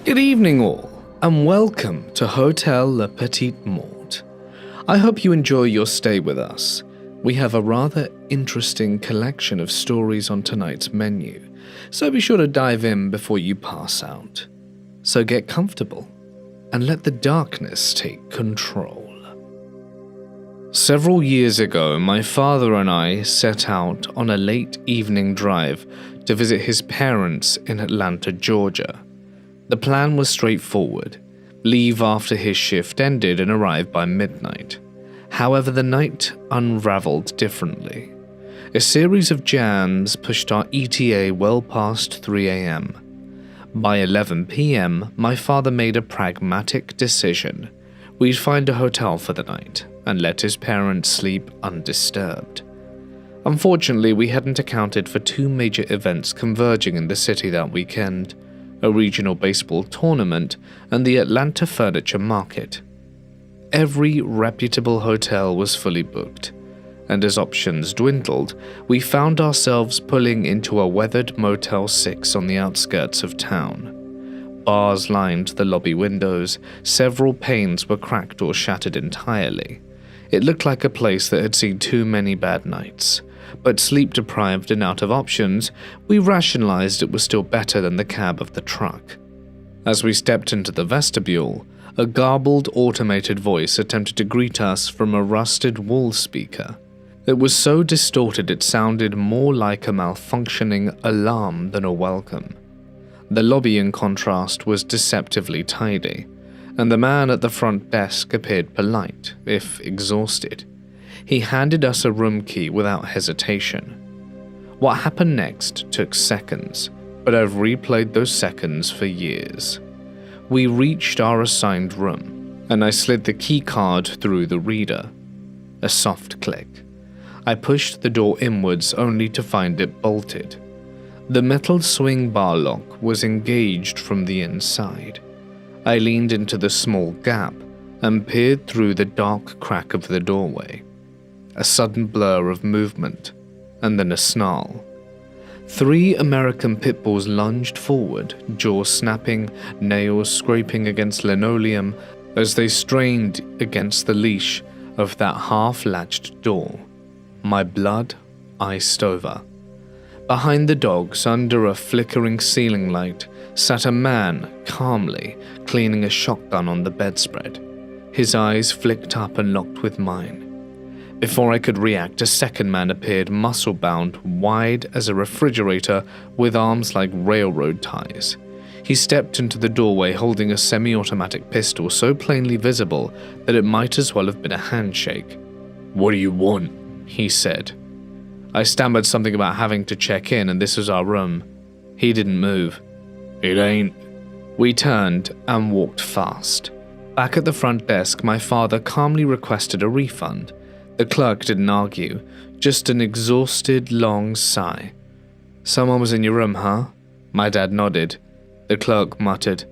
Good evening all, and welcome to Hotel Le Petit Mort. I hope you enjoy your stay with us. We have a rather interesting collection of stories on tonight's menu, so be sure to dive in before you pass out. So get comfortable, and let the darkness take control. Several years ago, my father and I set out on a late evening drive to visit his parents in Atlanta, Georgia. The plan was straightforward: leave after his shift ended and arrive by midnight. However, the night unraveled differently. A series of jams pushed our ETA well past 3 a.m. By 11 p.m., my father made a pragmatic decision. We'd find a hotel for the night and let his parents sleep undisturbed. Unfortunately, we hadn't accounted for two major events converging in the city that weekend: a regional baseball tournament and the Atlanta furniture market. Every reputable hotel was fully booked, and as options dwindled, we found ourselves pulling into a weathered Motel 6 on the outskirts of town. Bars lined the lobby windows, several panes were cracked or shattered entirely. It looked like a place that had seen too many bad nights. But sleep-deprived and out of options, we rationalized it was still better than the cab of the truck. As we stepped into the vestibule, a garbled automated voice attempted to greet us from a rusted wall speaker. It was so distorted it sounded more like a malfunctioning alarm than a welcome. The lobby, in contrast, was deceptively tidy, and the man at the front desk appeared polite, if exhausted. He handed us a room key without hesitation. What happened next took seconds, but I've replayed those seconds for years. We reached our assigned room, and I slid the key card through the reader. A soft click. I pushed the door inwards only to find it bolted. The metal swing bar lock was engaged from the inside. I leaned into the small gap and peered through the dark crack of the doorway. A sudden blur of movement, and then a snarl. 3 American pit bulls lunged forward, jaws snapping, nails scraping against linoleum as they strained against the leash of that half-latched door. My blood iced over. Behind the dogs, under a flickering ceiling light, sat a man calmly cleaning a shotgun on the bedspread. His eyes flicked up and locked with mine. Before I could react, a second man appeared, muscle-bound, wide as a refrigerator, with arms like railroad ties. He stepped into the doorway holding a semi-automatic pistol so plainly visible that it might as well have been a handshake. "What do you want?" he said. I stammered something about having to check in and this was our room. He didn't move. "It ain't." We turned and walked fast. Back at the front desk, my father calmly requested a refund. The clerk didn't argue, just an exhausted, long sigh. "Someone was in your room, huh?" My dad nodded. The clerk muttered,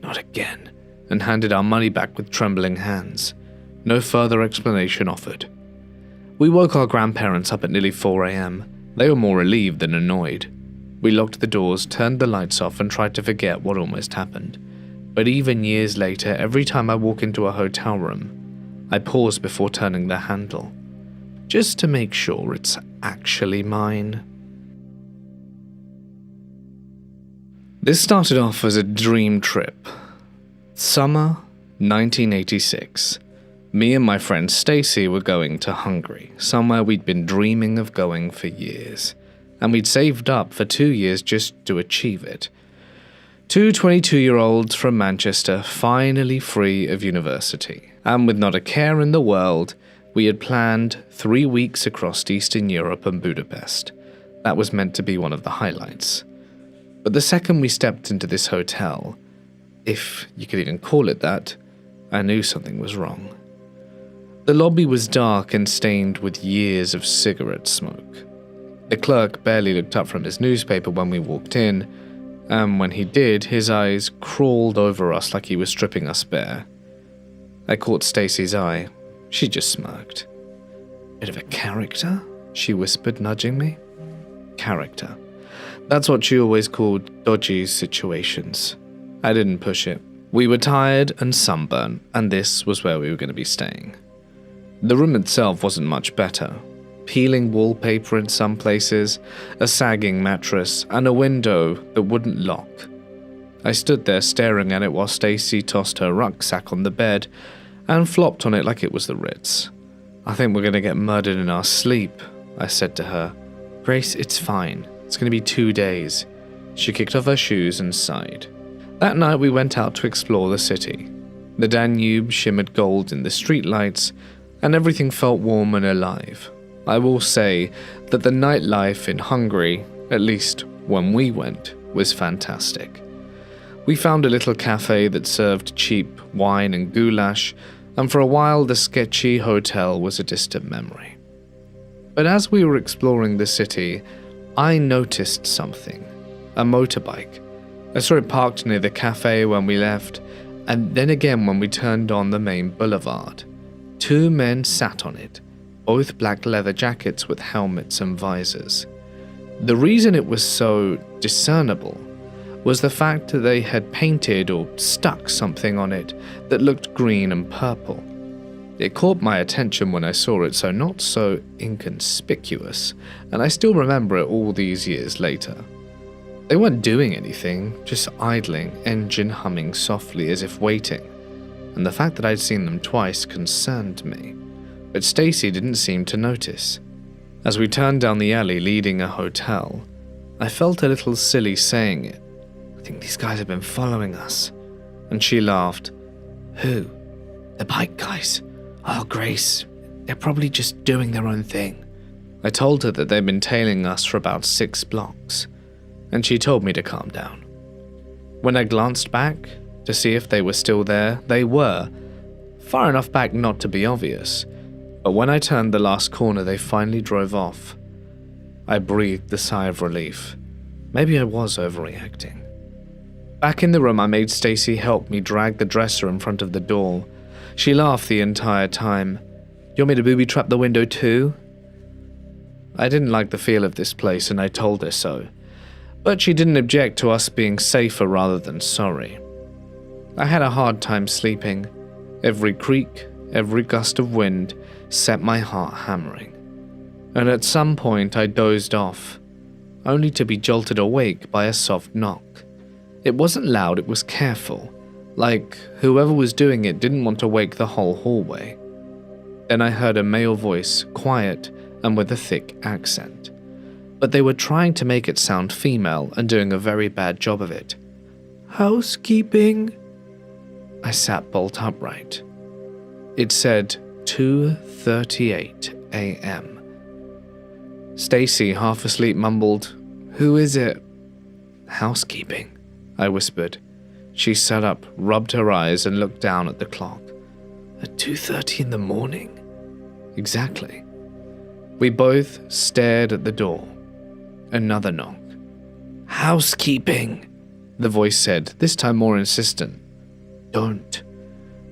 "Not again," and handed our money back with trembling hands. No further explanation offered. We woke our grandparents up at nearly 4 a.m. They were more relieved than annoyed. We locked the doors, turned the lights off, and tried to forget what almost happened. But even years later, every time I walk into a hotel room, I pause before turning the handle, just to make sure it's actually mine. This started off as a dream trip. Summer 1986. Me and my friend Stacy were going to Hungary, somewhere we'd been dreaming of going for years, and we'd saved up for 2 years just to achieve it. 2 22-year-olds from Manchester, finally free of university. And with not a care in the world, we had planned 3 weeks across Eastern Europe and Budapest. That was meant to be one of the highlights. But the second we stepped into this hotel, if you could even call it that, I knew something was wrong. The lobby was dark and stained with years of cigarette smoke. The clerk barely looked up from his newspaper when we walked in, and when he did, his eyes crawled over us like he was stripping us bare. I caught Stacy's eye. She just smirked. "Bit of a character?" she whispered, nudging me. Character. That's what she always called dodgy situations. I didn't push it. We were tired and sunburned, and this was where we were going to be staying. The room itself wasn't much better. Peeling wallpaper in some places, a sagging mattress, and a window that wouldn't lock. I stood there staring at it while Stacy tossed her rucksack on the bed and flopped on it like it was the Ritz. "I think we're going to get murdered in our sleep," I said to her. "Grace, it's fine. It's going to be 2 days." She kicked off her shoes and sighed. That night we went out to explore the city. The Danube shimmered gold in the streetlights, and everything felt warm and alive. I will say that the nightlife in Hungary, at least when we went, was fantastic. We found a little cafe that served cheap wine and goulash, and for a while the sketchy hotel was a distant memory. But as we were exploring the city, I noticed something. A motorbike. I saw it parked near the cafe when we left, and then again when we turned on the main boulevard. 2 men sat on it, both black leather jackets with helmets and visors. The reason it was so discernible was the fact that they had painted or stuck something on it that looked green and purple. It caught my attention when I saw it, so not so inconspicuous, and I still remember it all these years later. They weren't doing anything, just idling, engine humming softly as if waiting, and the fact that I'd seen them twice concerned me. But Stacy didn't seem to notice. As we turned down the alley leading a hotel, I felt a little silly saying it. "I think these guys have been following us." And she laughed. "Who?" "The bike guys." "Oh, Grace, they're probably just doing their own thing." I told her that they'd been tailing us for about 6 blocks, and she told me to calm down. When I glanced back to see if they were still there, they were, far enough back not to be obvious, but when I turned the last corner they finally drove off. I breathed a sigh of relief. Maybe I was overreacting. Back in the room, I made Stacy help me drag the dresser in front of the door. She laughed the entire time. "You want me to booby-trap the window too?" I didn't like the feel of this place, and I told her so. But she didn't object to us being safer rather than sorry. I had a hard time sleeping. Every creak, every gust of wind set my heart hammering. And at some point I dozed off, only to be jolted awake by a soft knock. It wasn't loud, it was careful, like whoever was doing it didn't want to wake the whole hallway. Then I heard a male voice, quiet and with a thick accent. But they were trying to make it sound female and doing a very bad job of it. "Housekeeping?" I sat bolt upright. It said 2:38 a.m. Stacy, half asleep, mumbled, "Who is it?" "Housekeeping," I whispered. She sat up, rubbed her eyes, and looked down at the clock. "At 2:30 in the morning?" "Exactly." We both stared at the door. Another knock. "Housekeeping," the voice said, this time more insistent. "Don't."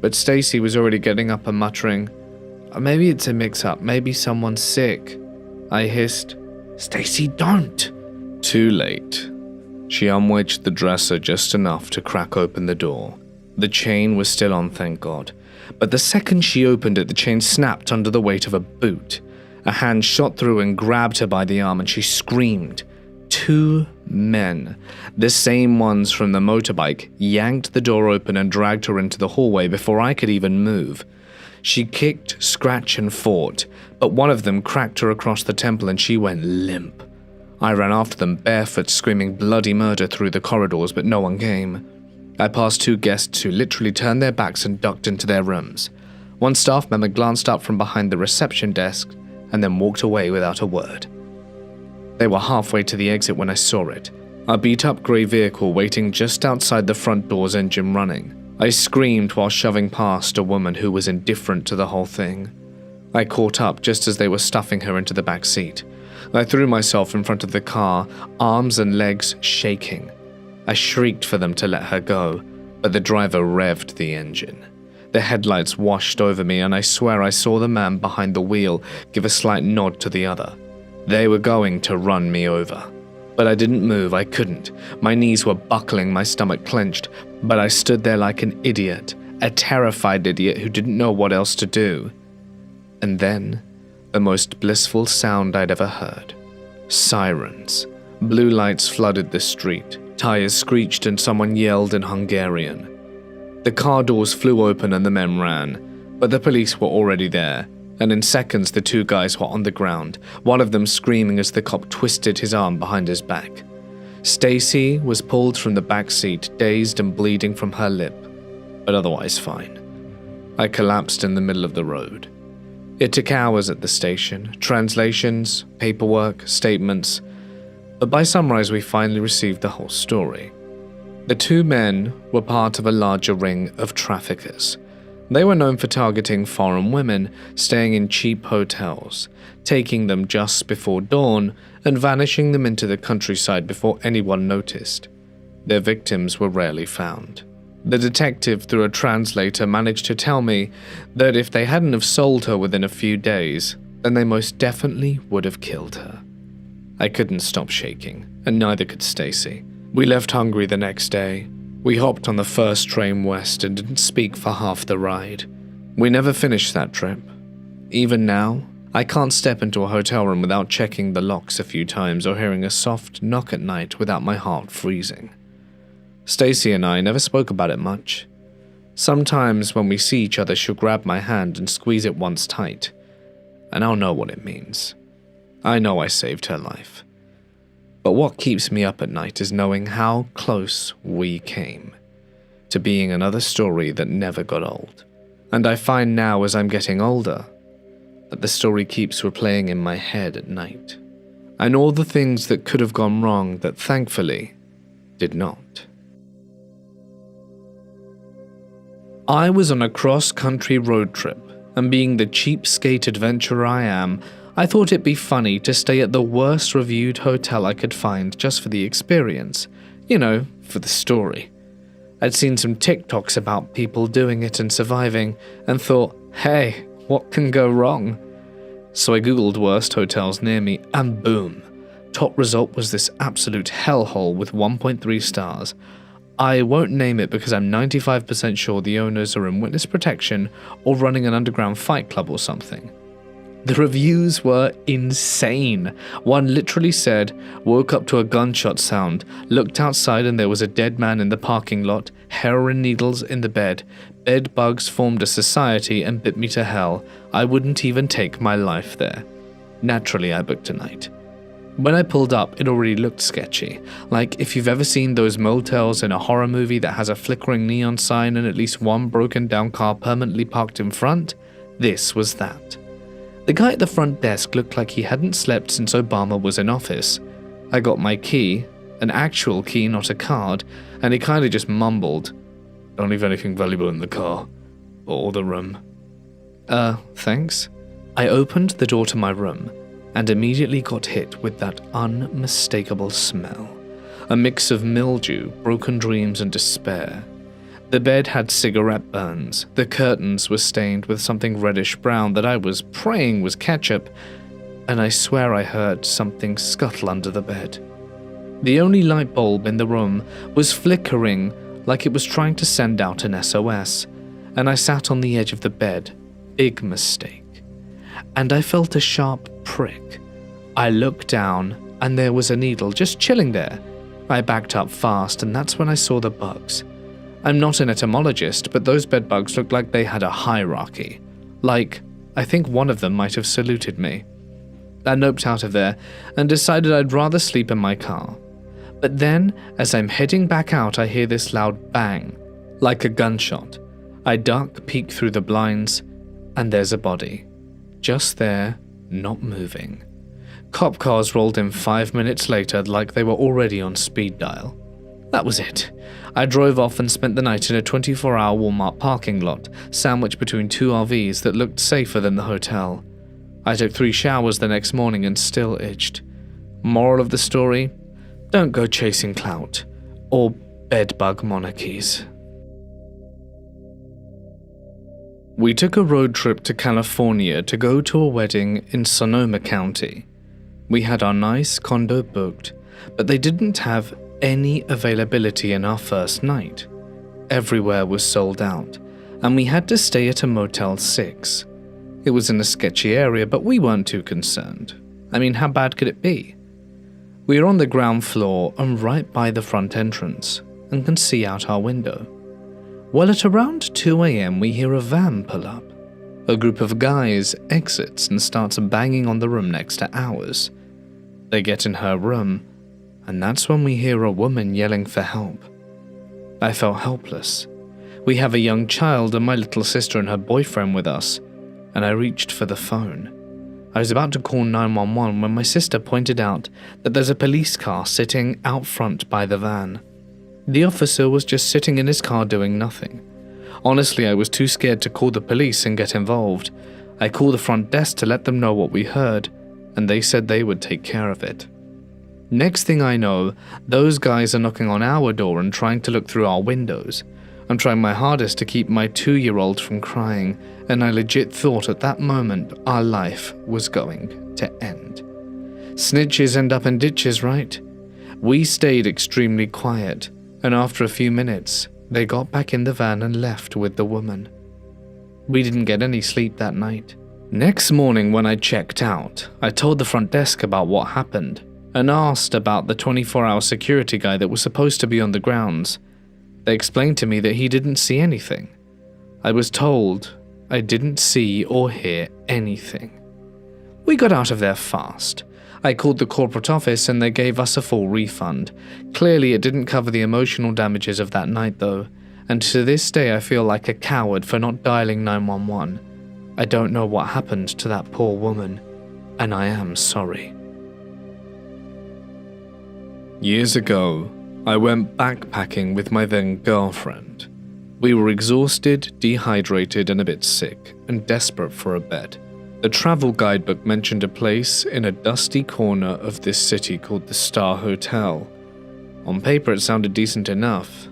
But Stacy was already getting up and muttering, "Maybe it's a mix-up, maybe someone's sick." I hissed, "Stacy, don't!" Too late. She unwedged the dresser just enough to crack open the door. The chain was still on, thank God. But the second she opened it, the chain snapped under the weight of a boot. A hand shot through and grabbed her by the arm, and she screamed. 2 men, the same ones from the motorbike, yanked the door open and dragged her into the hallway before I could even move. She kicked, scratched, and fought, but one of them cracked her across the temple and she went limp. I ran after them barefoot, screaming bloody murder through the corridors, but no one came. I passed 2 guests who literally turned their backs and ducked into their rooms. One staff member glanced up from behind the reception desk and then walked away without a word. They were halfway to the exit when I saw it. A beat-up grey vehicle waiting just outside the front door's engine running. I screamed while shoving past a woman who was indifferent to the whole thing. I caught up just as they were stuffing her into the back seat. I threw myself in front of the car, arms and legs shaking. I shrieked for them to let her go, but the driver revved the engine. The headlights washed over me, and I swear I saw the man behind the wheel give a slight nod to the other. They were going to run me over. But I didn't move, I couldn't. My knees were buckling, my stomach clenched, but I stood there like an idiot, a terrified idiot who didn't know what else to do. And then, the most blissful sound I'd ever heard. Sirens. Blue lights flooded the street. Tires screeched and someone yelled in Hungarian. The car doors flew open and the men ran, but the police were already there, and in seconds the two guys were on the ground, one of them screaming as the cop twisted his arm behind his back. Stacy was pulled from the back seat, dazed and bleeding from her lip, but otherwise fine. I collapsed in the middle of the road. It took hours at the station, translations, paperwork, statements, but by sunrise we finally received the whole story. The two men were part of a larger ring of traffickers. They were known for targeting foreign women staying in cheap hotels, taking them just before dawn and vanishing them into the countryside before anyone noticed. Their victims were rarely found. The detective, through a translator, managed to tell me that if they hadn't have sold her within a few days, then they most definitely would have killed her. I couldn't stop shaking, and neither could Stacy. We left Hungary the next day. We hopped on the first train west and didn't speak for half the ride. We never finished that trip. Even now, I can't step into a hotel room without checking the locks a few times or hearing a soft knock at night without my heart freezing. Stacy and I never spoke about it much. Sometimes when we see each other, she'll grab my hand and squeeze it once tight, and I'll know what it means. I know I saved her life. But what keeps me up at night is knowing how close we came to being another story that never got old. And I find now as I'm getting older that the story keeps replaying in my head at night. And all the things that could have gone wrong that thankfully did not. I was on a cross-country road trip, and being the cheapskate adventurer I am, I thought it'd be funny to stay at the worst reviewed hotel I could find just for the experience. You know, for the story. I'd seen some TikToks about people doing it and surviving, and thought, hey, what can go wrong? So I googled worst hotels near me, and boom, top result was this absolute hellhole with 1.3 stars. I won't name it because I'm 95% sure the owners are in witness protection or running an underground fight club or something. The reviews were insane. One literally said, woke up to a gunshot sound, looked outside and there was a dead man in the parking lot, heroin needles in the bed bugs formed a society and bit me to hell. I wouldn't even take my life there. Naturally, I booked a night. When I pulled up, it already looked sketchy. Like if you've ever seen those motels in a horror movie that has a flickering neon sign and at least one broken down car permanently parked in front, this was that. The guy at the front desk looked like he hadn't slept since Obama was in office. I got my key, an actual key, not a card, and he kinda just mumbled, "Don't leave anything valuable in the car, or the room." Thanks. I opened the door to my room, and immediately got hit with that unmistakable smell. A mix of mildew, broken dreams, and despair. The bed had cigarette burns, the curtains were stained with something reddish-brown that I was praying was ketchup, and I swear I heard something scuttle under the bed. The only light bulb in the room was flickering like it was trying to send out an SOS, and I sat on the edge of the bed. Big mistake. And I felt a sharp prick. I looked down, and there was a needle just chilling there. I backed up fast, and that's when I saw the bugs. I'm not an entomologist, but those bed bugs looked like they had a hierarchy. Like, I think one of them might have saluted me. I noped out of there, and decided I'd rather sleep in my car. But then, as I'm heading back out, I hear this loud bang, like a gunshot. I duck, peek through the blinds, and there's a body. Just there, not moving. Cop cars rolled in 5 minutes later like they were already on speed dial. That was it. I drove off and spent the night in a 24-hour Walmart parking lot, sandwiched between two RVs that looked safer than the hotel. I took 3 showers the next morning and still itched. Moral of the story? Don't go chasing clout, or bedbug monarchies. We took a road trip to California to go to a wedding in Sonoma County. We had our nice condo booked, but they didn't have any availability in our first night. Everywhere was sold out, and we had to stay at a Motel 6. It was in a sketchy area, but we weren't too concerned. I mean, how bad could it be? We are on the ground floor and right by the front entrance, and can see out our window. Well, at around 2 a.m. we hear a van pull up. A group of guys exits and starts banging on the room next to ours. They get in her room, and that's when we hear a woman yelling for help. I felt helpless. We have a young child and my little sister and her boyfriend with us, and I reached for the phone. I was about to call 911 when my sister pointed out that there's a police car sitting out front by the van. The officer was just sitting in his car doing nothing. Honestly, I was too scared to call the police and get involved. I called the front desk to let them know what we heard, and they said they would take care of it. Next thing I know, those guys are knocking on our door and trying to look through our windows. I'm trying my hardest to keep my 2-year-old from crying, and I legit thought at that moment our life was going to end. Snitches end up in ditches, right? We stayed extremely quiet, and after a few minutes, they got back in the van and left with the woman. We didn't get any sleep that night. Next morning when I checked out, I told the front desk about what happened, and asked about the 24-hour security guy that was supposed to be on the grounds. They explained to me that he didn't see anything. I was told I didn't see or hear anything. We got out of there fast. I called the corporate office and they gave us a full refund. Clearly it didn't cover the emotional damages of that night though, and to this day I feel like a coward for not dialing 911. I don't know what happened to that poor woman, and I am sorry. Years ago, I went backpacking with my then girlfriend. We were exhausted, dehydrated, and a bit sick, and desperate for a bed. The travel guidebook mentioned a place in a dusty corner of this city called the Star Hotel. On paper, it sounded decent enough.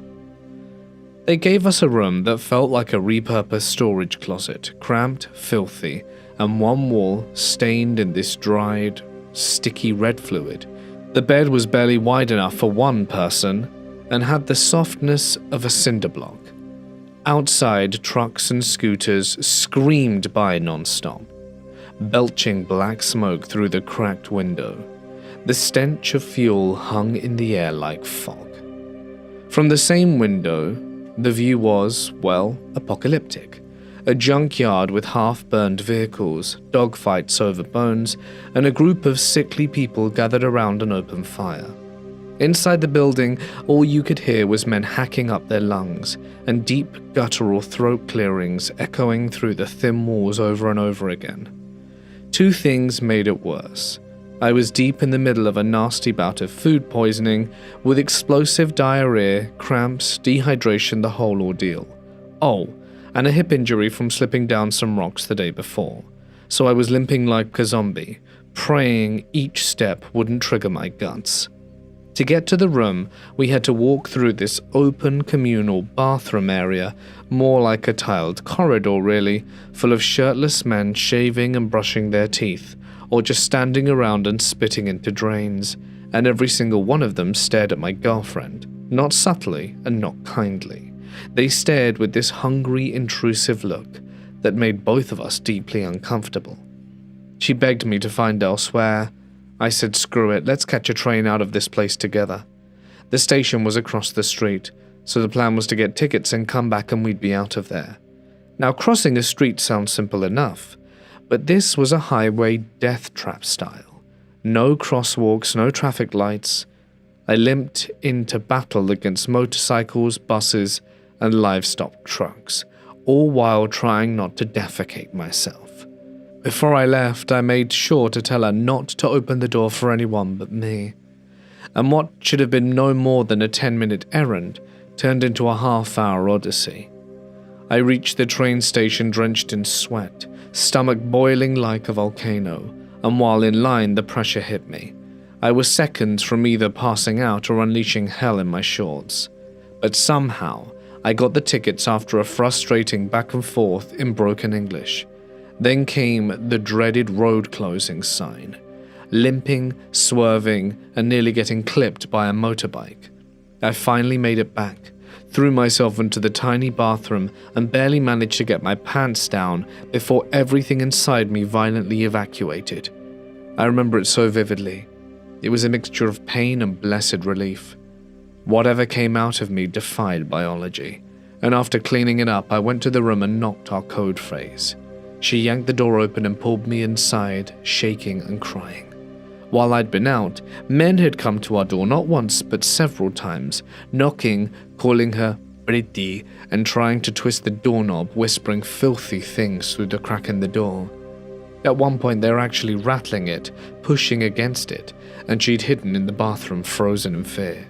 They gave us a room that felt like a repurposed storage closet, cramped, filthy, and one wall stained in this dried, sticky red fluid. The bed was barely wide enough for one person and had the softness of a cinder block. Outside, trucks and scooters screamed by non-stop, belching black smoke through the cracked window. The stench of fuel hung in the air like fog. From the same window, the view was, well, apocalyptic. A junkyard with half-burned vehicles, dogfights over bones, and a group of sickly people gathered around an open fire. Inside the building, all you could hear was men hacking up their lungs, and deep guttural throat clearings echoing through the thin walls over and over again. Two things made it worse. I was deep in the middle of a nasty bout of food poisoning, with explosive diarrhea, cramps, dehydration, the whole ordeal. Oh, and a hip injury from slipping down some rocks the day before, so I was limping like a zombie, praying each step wouldn't trigger my guts. To get to the room, we had to walk through this open communal bathroom area, more like a tiled corridor really, full of shirtless men shaving and brushing their teeth, or just standing around and spitting into drains, and every single one of them stared at my girlfriend, not subtly and not kindly. They stared with this hungry, intrusive look that made both of us deeply uncomfortable. She begged me to find elsewhere. I said, screw it, let's catch a train out of this place together. The station was across the street, so the plan was to get tickets and come back and we'd be out of there. Now, crossing a street sounds simple enough, but this was a highway death trap style. No crosswalks, no traffic lights. I limped into battle against motorcycles, buses, and livestock trucks, all while trying not to defecate myself. Before I left, I made sure to tell her not to open the door for anyone but me. And what should have been no more than a 10-minute errand turned into a half-hour odyssey. I reached the train station drenched in sweat, stomach boiling like a volcano, and while in line the pressure hit me. I was seconds from either passing out or unleashing hell in my shorts. But somehow, I got the tickets after a frustrating back and forth in broken English. Then came the dreaded road closing sign. limping, swerving, and nearly getting clipped by a motorbike. I finally made it back, threw myself into the tiny bathroom, and barely managed to get my pants down before everything inside me violently evacuated. I remember it so vividly. It was a mixture of pain and blessed relief. Whatever came out of me defied biology, and after cleaning it up, I went to the room and knocked our code phrase. She yanked the door open and pulled me inside, shaking and crying. While I'd been out, men had come to our door not once but several times, knocking, calling her pretty, and trying to twist the doorknob, whispering filthy things through the crack in the door. At one point they were actually rattling it, pushing against it, and she'd hidden in the bathroom frozen in fear.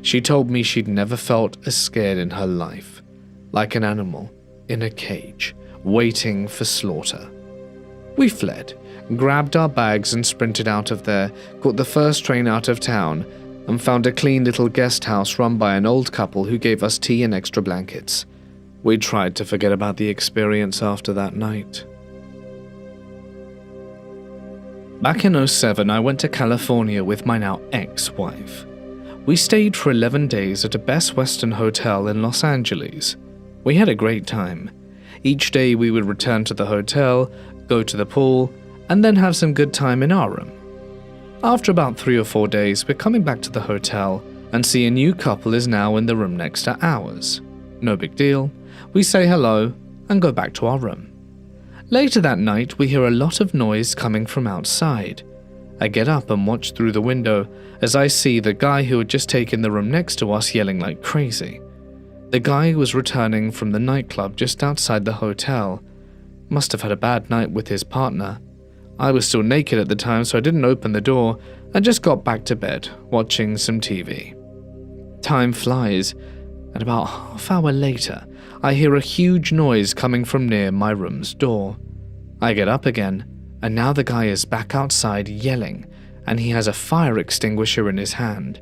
She told me she'd never felt as scared in her life, like an animal in a cage, waiting for slaughter. We fled, grabbed our bags and sprinted out of there, caught the first train out of town, and found a clean little guest house run by an old couple who gave us tea and extra blankets. We tried to forget about the experience after that night. Back in 2007, I went to California with my now ex-wife. We stayed for 11 days at a Best Western hotel in Los Angeles. We had a great time. Each day we would return to the hotel, go to the pool, and then have some good time in our room. After about 3 or 4 days, we're coming back to the hotel and see a new couple is now in the room next to ours. No big deal. We say hello and go back to our room. Later that night, we hear a lot of noise coming from outside. I get up and watch through the window as I see the guy who had just taken the room next to us yelling like crazy. The guy was returning from the nightclub just outside the hotel. Must have had a bad night with his partner. I was still naked at the time, so I didn't open the door and just got back to bed, watching some TV. Time flies, and about half hour later, I hear a huge noise coming from near my room's door. I get up again, and now the guy is back outside yelling, and he has a fire extinguisher in his hand.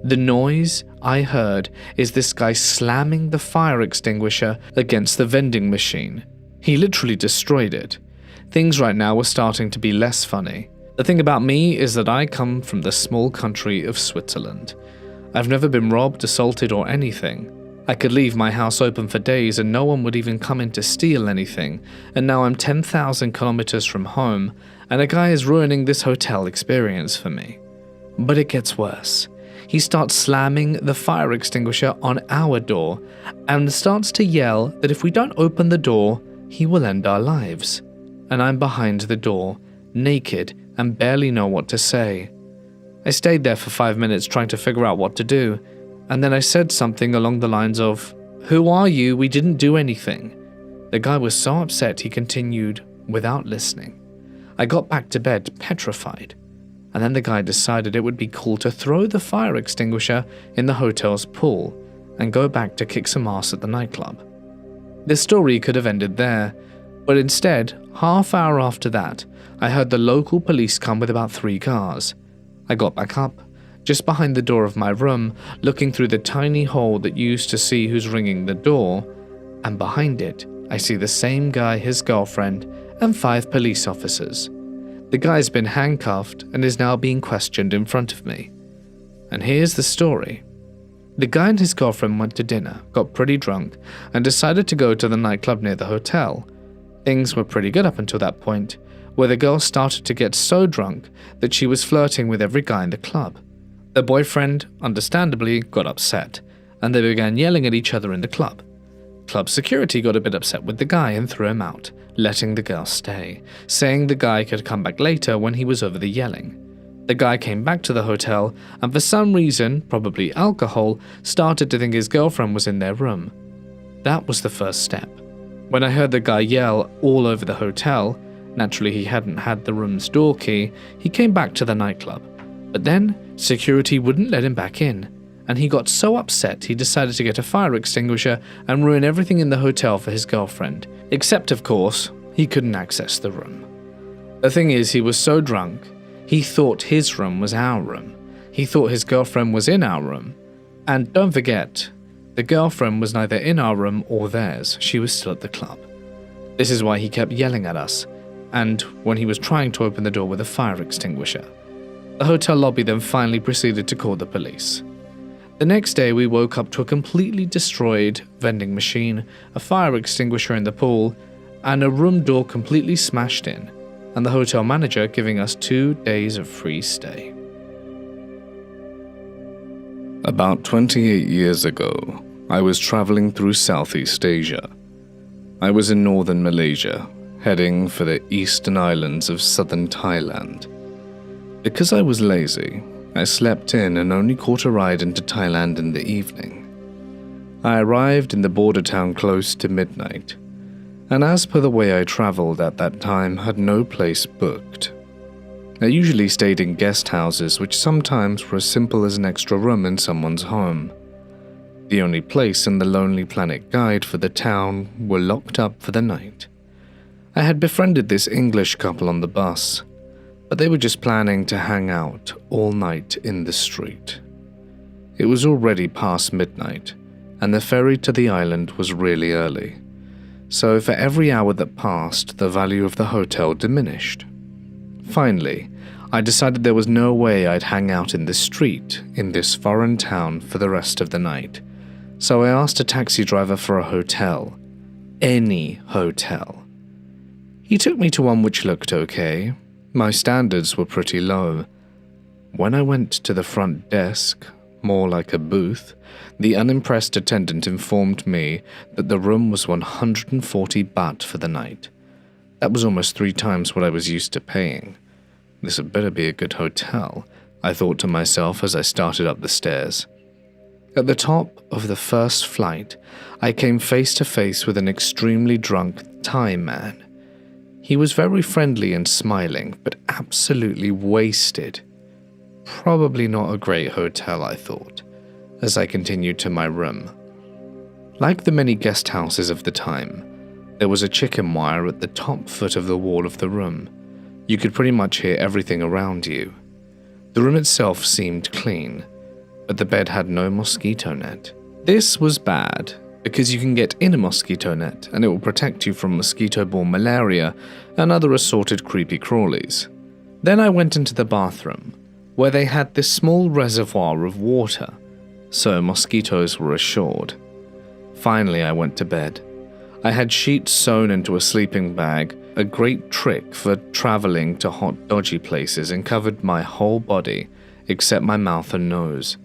The noise I heard is this guy slamming the fire extinguisher against the vending machine. He literally destroyed it. Things right now were starting to be less funny. The thing about me is that I come from the small country of Switzerland. I've never been robbed, assaulted, or anything. I could leave my house open for days and no one would even come in to steal anything, and now I'm 10,000 kilometers from home, and a guy is ruining this hotel experience for me. But it gets worse. He starts slamming the fire extinguisher on our door and starts to yell that if we don't open the door, he will end our lives. And I'm behind the door, naked, and barely know what to say. I stayed there for 5 minutes trying to figure out what to do, and then I said something along the lines of, "Who are you? We didn't do anything." The guy was so upset he continued without listening. I got back to bed petrified, and then the guy decided it would be cool to throw the fire extinguisher in the hotel's pool and go back to kick some ass at the nightclub. The story could have ended there, but instead, half hour after that, I heard the local police come with about 3 cars. I got back up, just behind the door of my room, looking through the tiny hole that used to see who's ringing the door, and behind it, I see the same guy, his girlfriend, and 5 police officers. The guy's been handcuffed and is now being questioned in front of me. And here's the story. The guy and his girlfriend went to dinner, got pretty drunk, and decided to go to the nightclub near the hotel. Things were pretty good up until that point, where the girl started to get so drunk that she was flirting with every guy in the club. The boyfriend, understandably, got upset, and they began yelling at each other in the club. Club security got a bit upset with the guy and threw him out, letting the girl stay, saying the guy could come back later when he was over the yelling. The guy came back to the hotel, and for some reason, probably alcohol, started to think his girlfriend was in their room. That was the first step. When I heard the guy yell all over the hotel, naturally he hadn't had the room's door key, he came back to the nightclub. But then, security wouldn't let him back in, and he got so upset he decided to get a fire extinguisher and ruin everything in the hotel for his girlfriend. Except, of course, he couldn't access the room. The thing is, he was so drunk, he thought his room was our room. He thought his girlfriend was in our room. And don't forget, the girlfriend was neither in our room or theirs, she was still at the club. This is why he kept yelling at us. and when he was trying to open the door with a fire extinguisher. The hotel lobby then finally proceeded to call the police. The next day, we woke up to a completely destroyed vending machine, a fire extinguisher in the pool, and a room door completely smashed in, and the hotel manager giving us 2 days of free stay. About 28 years ago, I was traveling through Southeast Asia. I was in northern Malaysia, heading for the eastern islands of southern Thailand. Because I was lazy, I slept in and only caught a ride into Thailand in the evening. I arrived in the border town close to midnight, and as per the way I traveled at that time, had no place booked. I usually stayed in guest houses, which sometimes were as simple as an extra room in someone's home. The only place in the Lonely Planet guide for the town were locked up for the night. I had befriended this English couple on the bus, but they were just planning to hang out all night in the street. It was already past midnight, and the ferry to the island was really early. So for every hour that passed, the value of the hotel diminished. Finally, I decided there was no way I'd hang out in the street in this foreign town for the rest of the night. So I asked a taxi driver for a hotel. Any hotel. He took me to one which looked okay. My standards were pretty low. When I went to the front desk, more like a booth, the unimpressed attendant informed me that the room was 140 baht for the night. That was almost 3 times what I was used to paying. This had better be a good hotel, I thought to myself as I started up the stairs. At the top of the first flight, I came face to face with an extremely drunk Thai man. He was very friendly and smiling, but absolutely wasted. Probably not a great hotel, I thought, as I continued to my room. Like the many guest houses of the time, there was a chicken wire at the top foot of the wall of the room. You could pretty much hear everything around you. The room itself seemed clean, but the bed had no mosquito net. This was bad, because you can get in a mosquito net and it will protect you from mosquito-borne malaria and other assorted creepy crawlies. Then I went into the bathroom, where they had this small reservoir of water, so mosquitoes were assured. Finally, I went to bed. I had sheets sewn into a sleeping bag, a great trick for traveling to hot, dodgy places, and covered my whole body except my mouth and nose.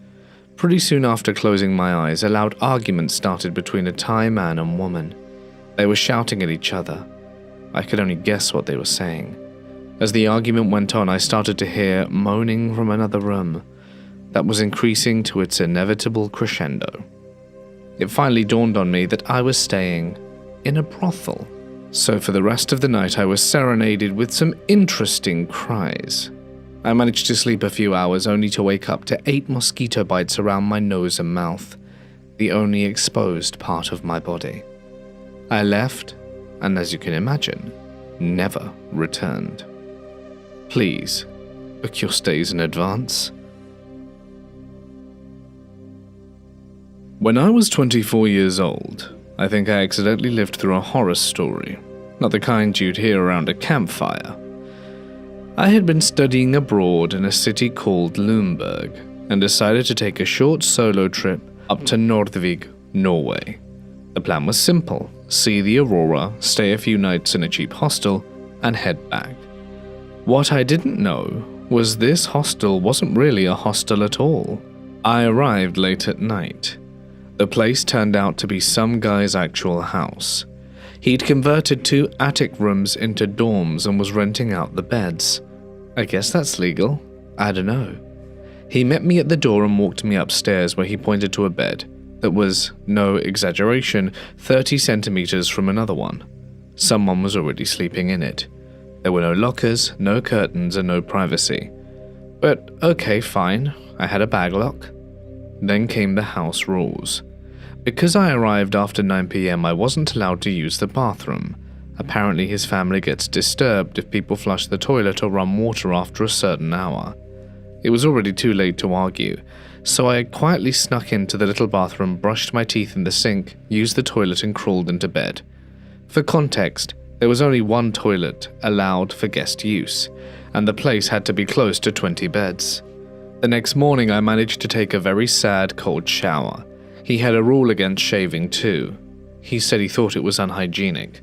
Pretty soon after closing my eyes, a loud argument started between a Thai man and woman. They were shouting at each other. I could only guess what they were saying. As the argument went on, I started to hear moaning from another room that was increasing to its inevitable crescendo. It finally dawned on me that I was staying in a brothel. So for the rest of the night, I was serenaded with some interesting cries. I managed to sleep a few hours only to wake up to 8 mosquito bites around my nose and mouth, the only exposed part of my body. I left, and as you can imagine, never returned. Please, book your stays in advance. When I was 24 years old, I think I accidentally lived through a horror story, not the kind you'd hear around a campfire. I had been studying abroad in a city called Lumberg and decided to take a short solo trip up to Nordvig, Norway. The plan was simple: see the aurora, stay a few nights in a cheap hostel, and head back. What I didn't know was this hostel wasn't really a hostel at all. I arrived late at night. The place turned out to be some guy's actual house. He'd converted 2 attic rooms into dorms and was renting out the beds. I guess that's legal. I don't know. He met me at the door and walked me upstairs, where he pointed to a bed that was, no exaggeration, 30 centimeters from another one. Someone was already sleeping in it. There were no lockers, no curtains, and no privacy. But okay, fine. I had a bag lock. Then came the house rules. Because I arrived after 9 p.m, I wasn't allowed to use the bathroom. Apparently his family gets disturbed if people flush the toilet or run water after a certain hour. It was already too late to argue, so I quietly snuck into the little bathroom, brushed my teeth in the sink, used the toilet and crawled into bed. For context, There was only one toilet allowed for guest use, and the place had to be close to 20 beds. The next morning I managed to take a very sad cold shower. He had a rule against shaving too. He said he thought it was unhygienic.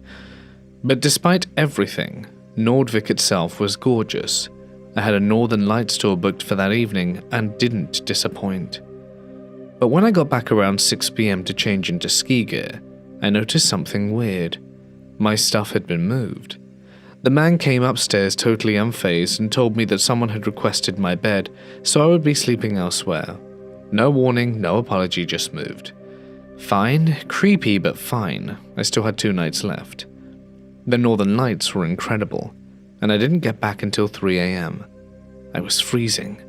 But despite everything, Nordvik itself was gorgeous. I had a Northern Lights tour booked for that evening and didn't disappoint. But when I got back around 6 p.m. to change into ski gear, I noticed something weird. My stuff had been moved. The man came upstairs totally unfazed and told me that someone had requested my bed, so I would be sleeping elsewhere. No warning, no apology, just moved. Fine, creepy but fine. I still had 2 nights left. The Northern Lights were incredible, and I didn't get back until 3 a.m. I was freezing.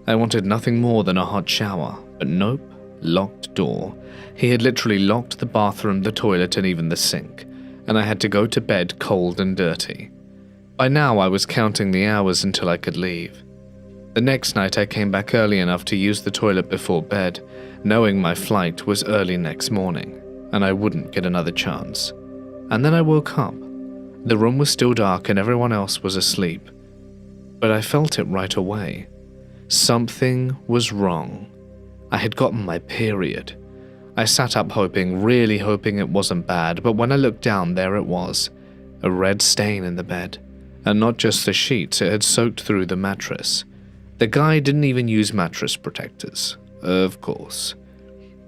I wanted nothing more than a hot shower, but nope, locked door. He had literally locked the bathroom, the toilet, and even the sink, and I had to go to bed cold and dirty. By now I was counting the hours until I could leave. The next night I came back early enough to use the toilet before bed, knowing my flight was early next morning, and I wouldn't get another chance. And then I woke up. The room was still dark and everyone else was asleep. But I felt it right away. Something was wrong. I had gotten my period. I sat up really hoping it wasn't bad, but when I looked down, there it was. A red stain in the bed. And not just the sheets, it had soaked through the mattress. The guy didn't even use mattress protectors. Of course.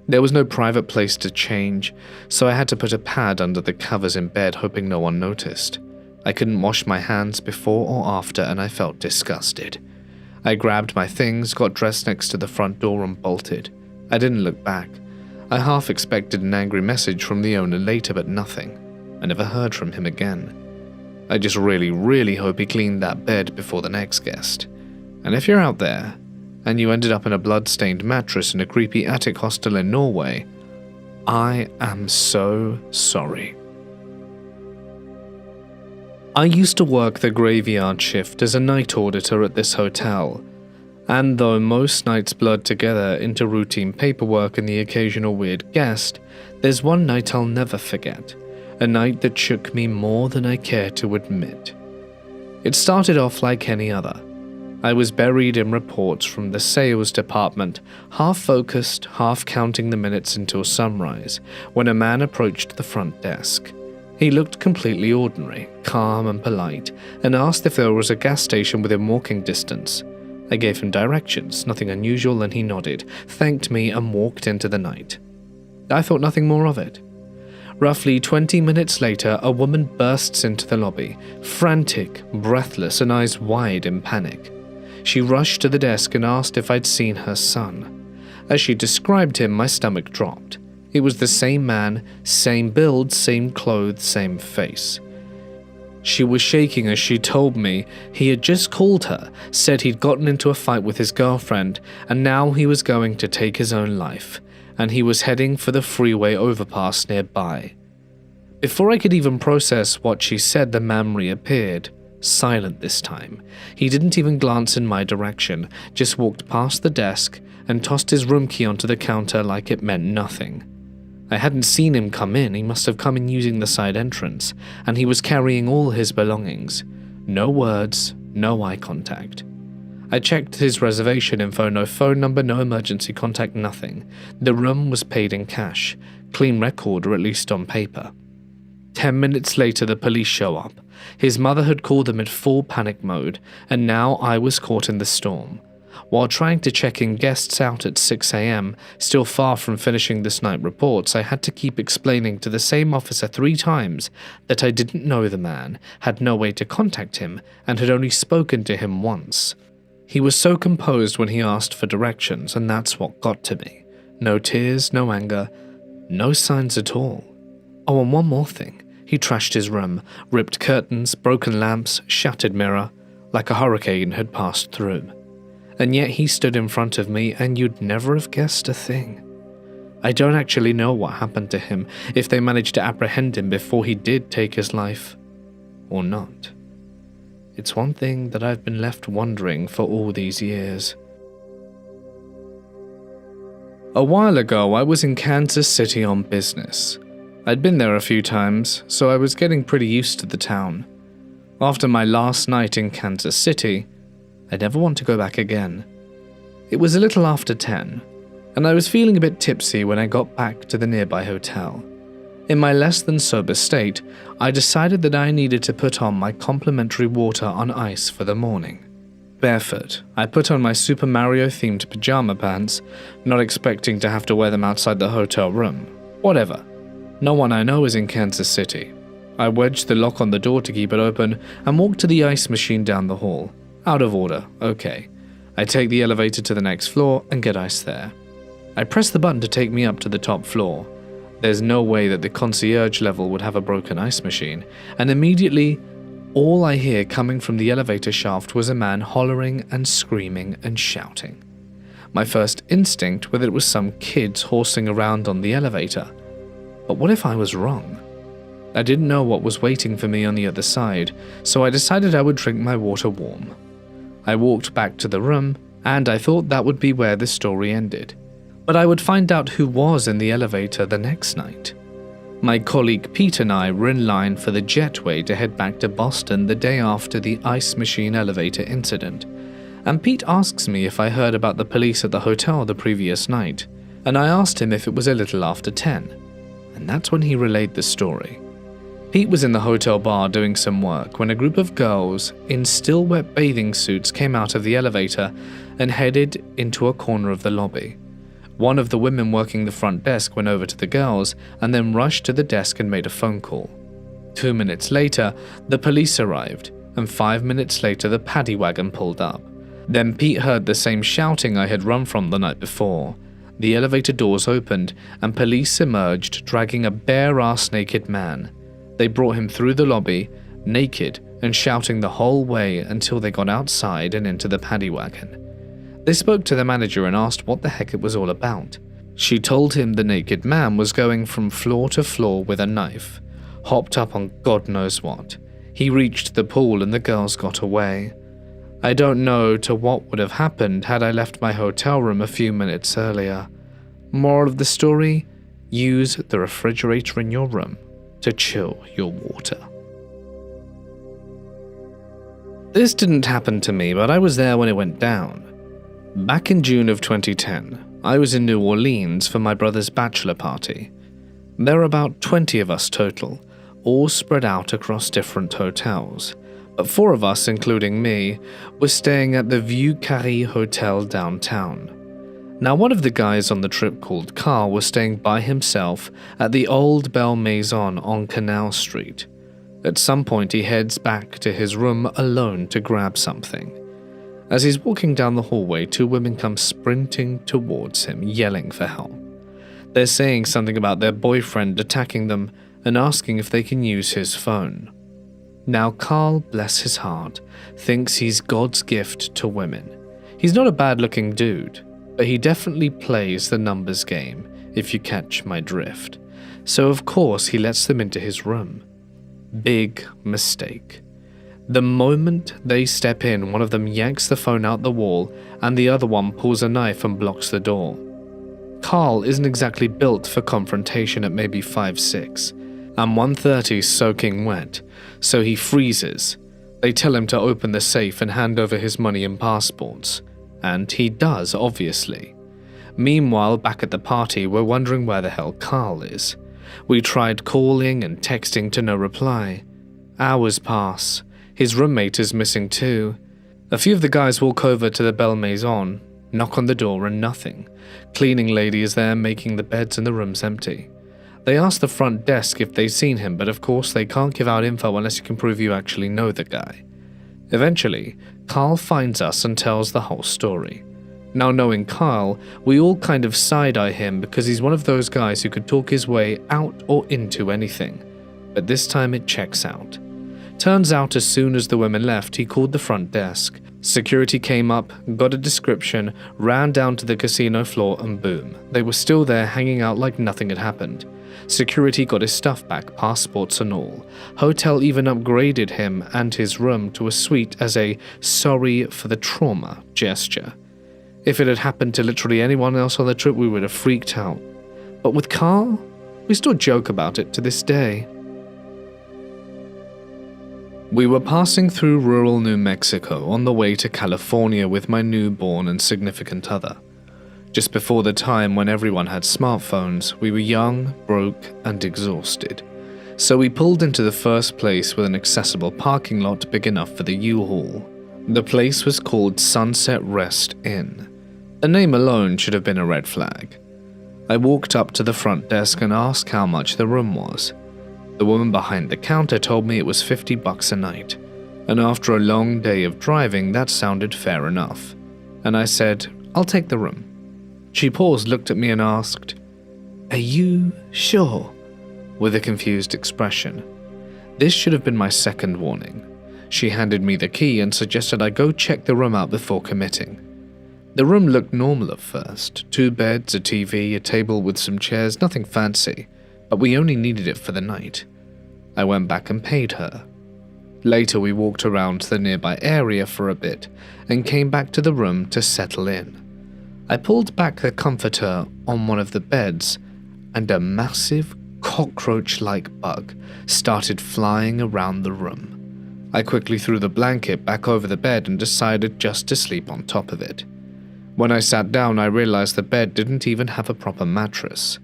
There was no private place to change, so I had to put a pad under the covers in bed, hoping no one noticed. I couldn't wash my hands before or after, and I felt disgusted. I grabbed my things, got dressed next to the front door, and bolted. I didn't look back. I half expected an angry message from the owner later, but nothing. I never heard from him again. I just really hope he cleaned that bed before the next guest. And if you're out there, and you ended up in a blood-stained mattress in a creepy attic hostel in Norway, I am so sorry. I used to work the graveyard shift as a night auditor at this hotel, and though most nights blurred together into routine paperwork and the occasional weird guest, there's one night I'll never forget, a night that shook me more than I care to admit. It started off like any other. I was buried in reports from the sales department, half focused, half counting the minutes until sunrise, when a man approached the front desk. He looked completely ordinary, calm and polite, and asked if there was a gas station within walking distance. I gave him directions, nothing unusual, and he nodded, thanked me, and walked into the night. I thought nothing more of it. Roughly 20 minutes later, a woman bursts into the lobby, frantic, breathless, and eyes wide in panic. She rushed to the desk and asked if I'd seen her son. As she described him, my stomach dropped. It was the same man, same build, same clothes, same face. She was shaking as she told me he had just called her, said he'd gotten into a fight with his girlfriend, and now he was going to take his own life, and he was heading for the freeway overpass nearby. Before I could even process what she said, the man reappeared, silent this time. He didn't even glance in my direction, just walked past the desk and tossed his room key onto the counter like it meant nothing. I hadn't seen him come in. He must have come in using the side entrance, and he was carrying all his belongings. No words, no eye contact. I checked his reservation info, no phone number, no emergency contact, nothing. The room was paid in cash, clean record, or at least on paper. 10 minutes later, the police show up. His mother had called them in full panic mode, and now I was caught in the storm. While trying to check in guests out at 6 a.m., still far from finishing this night reports, I had to keep explaining to the same officer 3 times that I didn't know the man, had no way to contact him, and had only spoken to him once. He was so composed when he asked for directions, and that's what got to me. No tears, no anger, no signs at all. Oh, and one more thing. He trashed his room, ripped curtains, broken lamps, shattered mirror, like a hurricane had passed through. And yet he stood in front of me, and you'd never have guessed a thing. I don't actually know what happened to him, if they managed to apprehend him before he did take his life, or not. It's one thing that I've been left wondering for all these years. A while ago, I was in Kansas City on business. I'd been there a few times, so I was getting pretty used to the town. After my last night in Kansas City, I never want to go back again. It was a little after 10, and I was feeling a bit tipsy when I got back to the nearby hotel. In my less than sober state, I decided that I needed to put on my complimentary water on ice for the morning. Barefoot, I put on my Super Mario-themed pajama pants, not expecting to have to wear them outside the hotel room. Whatever. No one I know is in Kansas City. I wedged the lock on the door to keep it open and walked to the ice machine down the hall. Out of order, okay. I take the elevator to the next floor and get ice there. I press the button to take me up to the top floor. There's no way that the concierge level would have a broken ice machine, and immediately, all I hear coming from the elevator shaft was a man hollering and screaming and shouting. My first instinct was that it was some kids horsing around on the elevator. But what if I was wrong? I didn't know what was waiting for me on the other side, so I decided I would drink my water warm. I walked back to the room, and I thought that would be where the story ended. But I would find out who was in the elevator the next night. My colleague Pete and I were in line for the jetway to head back to Boston the day after the ice machine elevator incident, and Pete asks me if I heard about the police at the hotel the previous night, and I asked him if it was a little after 10, and that's when he relayed the story. Pete was in the hotel bar doing some work when a group of girls in still wet bathing suits came out of the elevator and headed into a corner of the lobby. One of the women working the front desk went over to the girls and then rushed to the desk and made a phone call. 2 minutes later, the police arrived, and 5 minutes later the paddy wagon pulled up. Then Pete heard the same shouting I had run from the night before. The elevator doors opened, and police emerged dragging a bare-ass naked man. They brought him through the lobby, naked and shouting the whole way until they got outside and into the paddy wagon. They spoke to the manager and asked what the heck it was all about. She told him the naked man was going from floor to floor with a knife, hopped up on God knows what. He reached the pool and the girls got away. I don't know to what would have happened had I left my hotel room a few minutes earlier. Moral of the story, use the refrigerator in your room to chill your water. This didn't happen to me, but I was there when it went down. Back in June of 2010, I was in New Orleans for my brother's bachelor party. There were about 20 of us total, all spread out across different hotels, but 4 of us, including me, were staying at the Vieux Carré Hotel downtown. Now, one of the guys on the trip called Carl was staying by himself at the Old Belle Maison on Canal Street. At some point, he heads back to his room alone to grab something. As he's walking down the hallway, 2 women come sprinting towards him, yelling for help. They're saying something about their boyfriend attacking them and asking if they can use his phone. Now, Carl, bless his heart, thinks he's God's gift to women. He's not a bad-looking dude, but he definitely plays the numbers game, if you catch my drift. So of course he lets them into his room. Big mistake. The moment they step in, one of them yanks the phone out the wall, and the other one pulls a knife and blocks the door. Carl isn't exactly built for confrontation at maybe 5'6", and 130 soaking wet, so he freezes. They tell him to open the safe and hand over his money and passports. And he does, obviously. Meanwhile, back at the party, we're wondering where the hell Carl is. We tried calling and texting to no reply. Hours pass. His roommate is missing too. A few of the guys walk over to the Belle Maison, knock on the door and nothing. Cleaning lady is there making the beds and the room's empty. They ask the front desk if they've seen him, but of course they can't give out info unless you can prove you actually know the guy. Eventually, Carl finds us and tells the whole story. Now, knowing Carl, we all kind of side-eye him because he's one of those guys who could talk his way out or into anything. But this time it checks out. Turns out as soon as the women left, he called the front desk. Security came up, got a description, ran down to the casino floor, and boom, they were still there hanging out like nothing had happened. Security got his stuff back, passports and all. Hotel even upgraded him and his room to a suite as a sorry for the trauma gesture. If it had happened to literally anyone else on the trip, we would have freaked out. But with Carl, We still joke about it to this day. We were passing through rural New Mexico on the way to California with my newborn and significant other. Just before the time when everyone had smartphones, we were young, broke, and exhausted. So we pulled into the first place with an accessible parking lot big enough for the U-Haul. The place was called Sunset Rest Inn. The name alone should have been a red flag. I walked up to the front desk and asked how much the room was. The woman behind the counter told me it was $50 a night, and after a long day of driving, that sounded fair enough. And I said, "I'll take the room." She paused, looked at me and asked, "Are you sure?" with a confused expression. This should have been my second warning. She handed me the key and suggested I go check the room out before committing. The room looked normal at first. 2 beds, a TV, a table with some chairs, nothing fancy, but we only needed it for the night. I went back and paid her. Later we walked around the nearby area for a bit and came back to the room to settle in. I pulled back the comforter on one of the beds and a massive cockroach-like bug started flying around the room. I quickly threw the blanket back over the bed and decided just to sleep on top of it. When I sat down, I realized the bed didn't even have a proper mattress.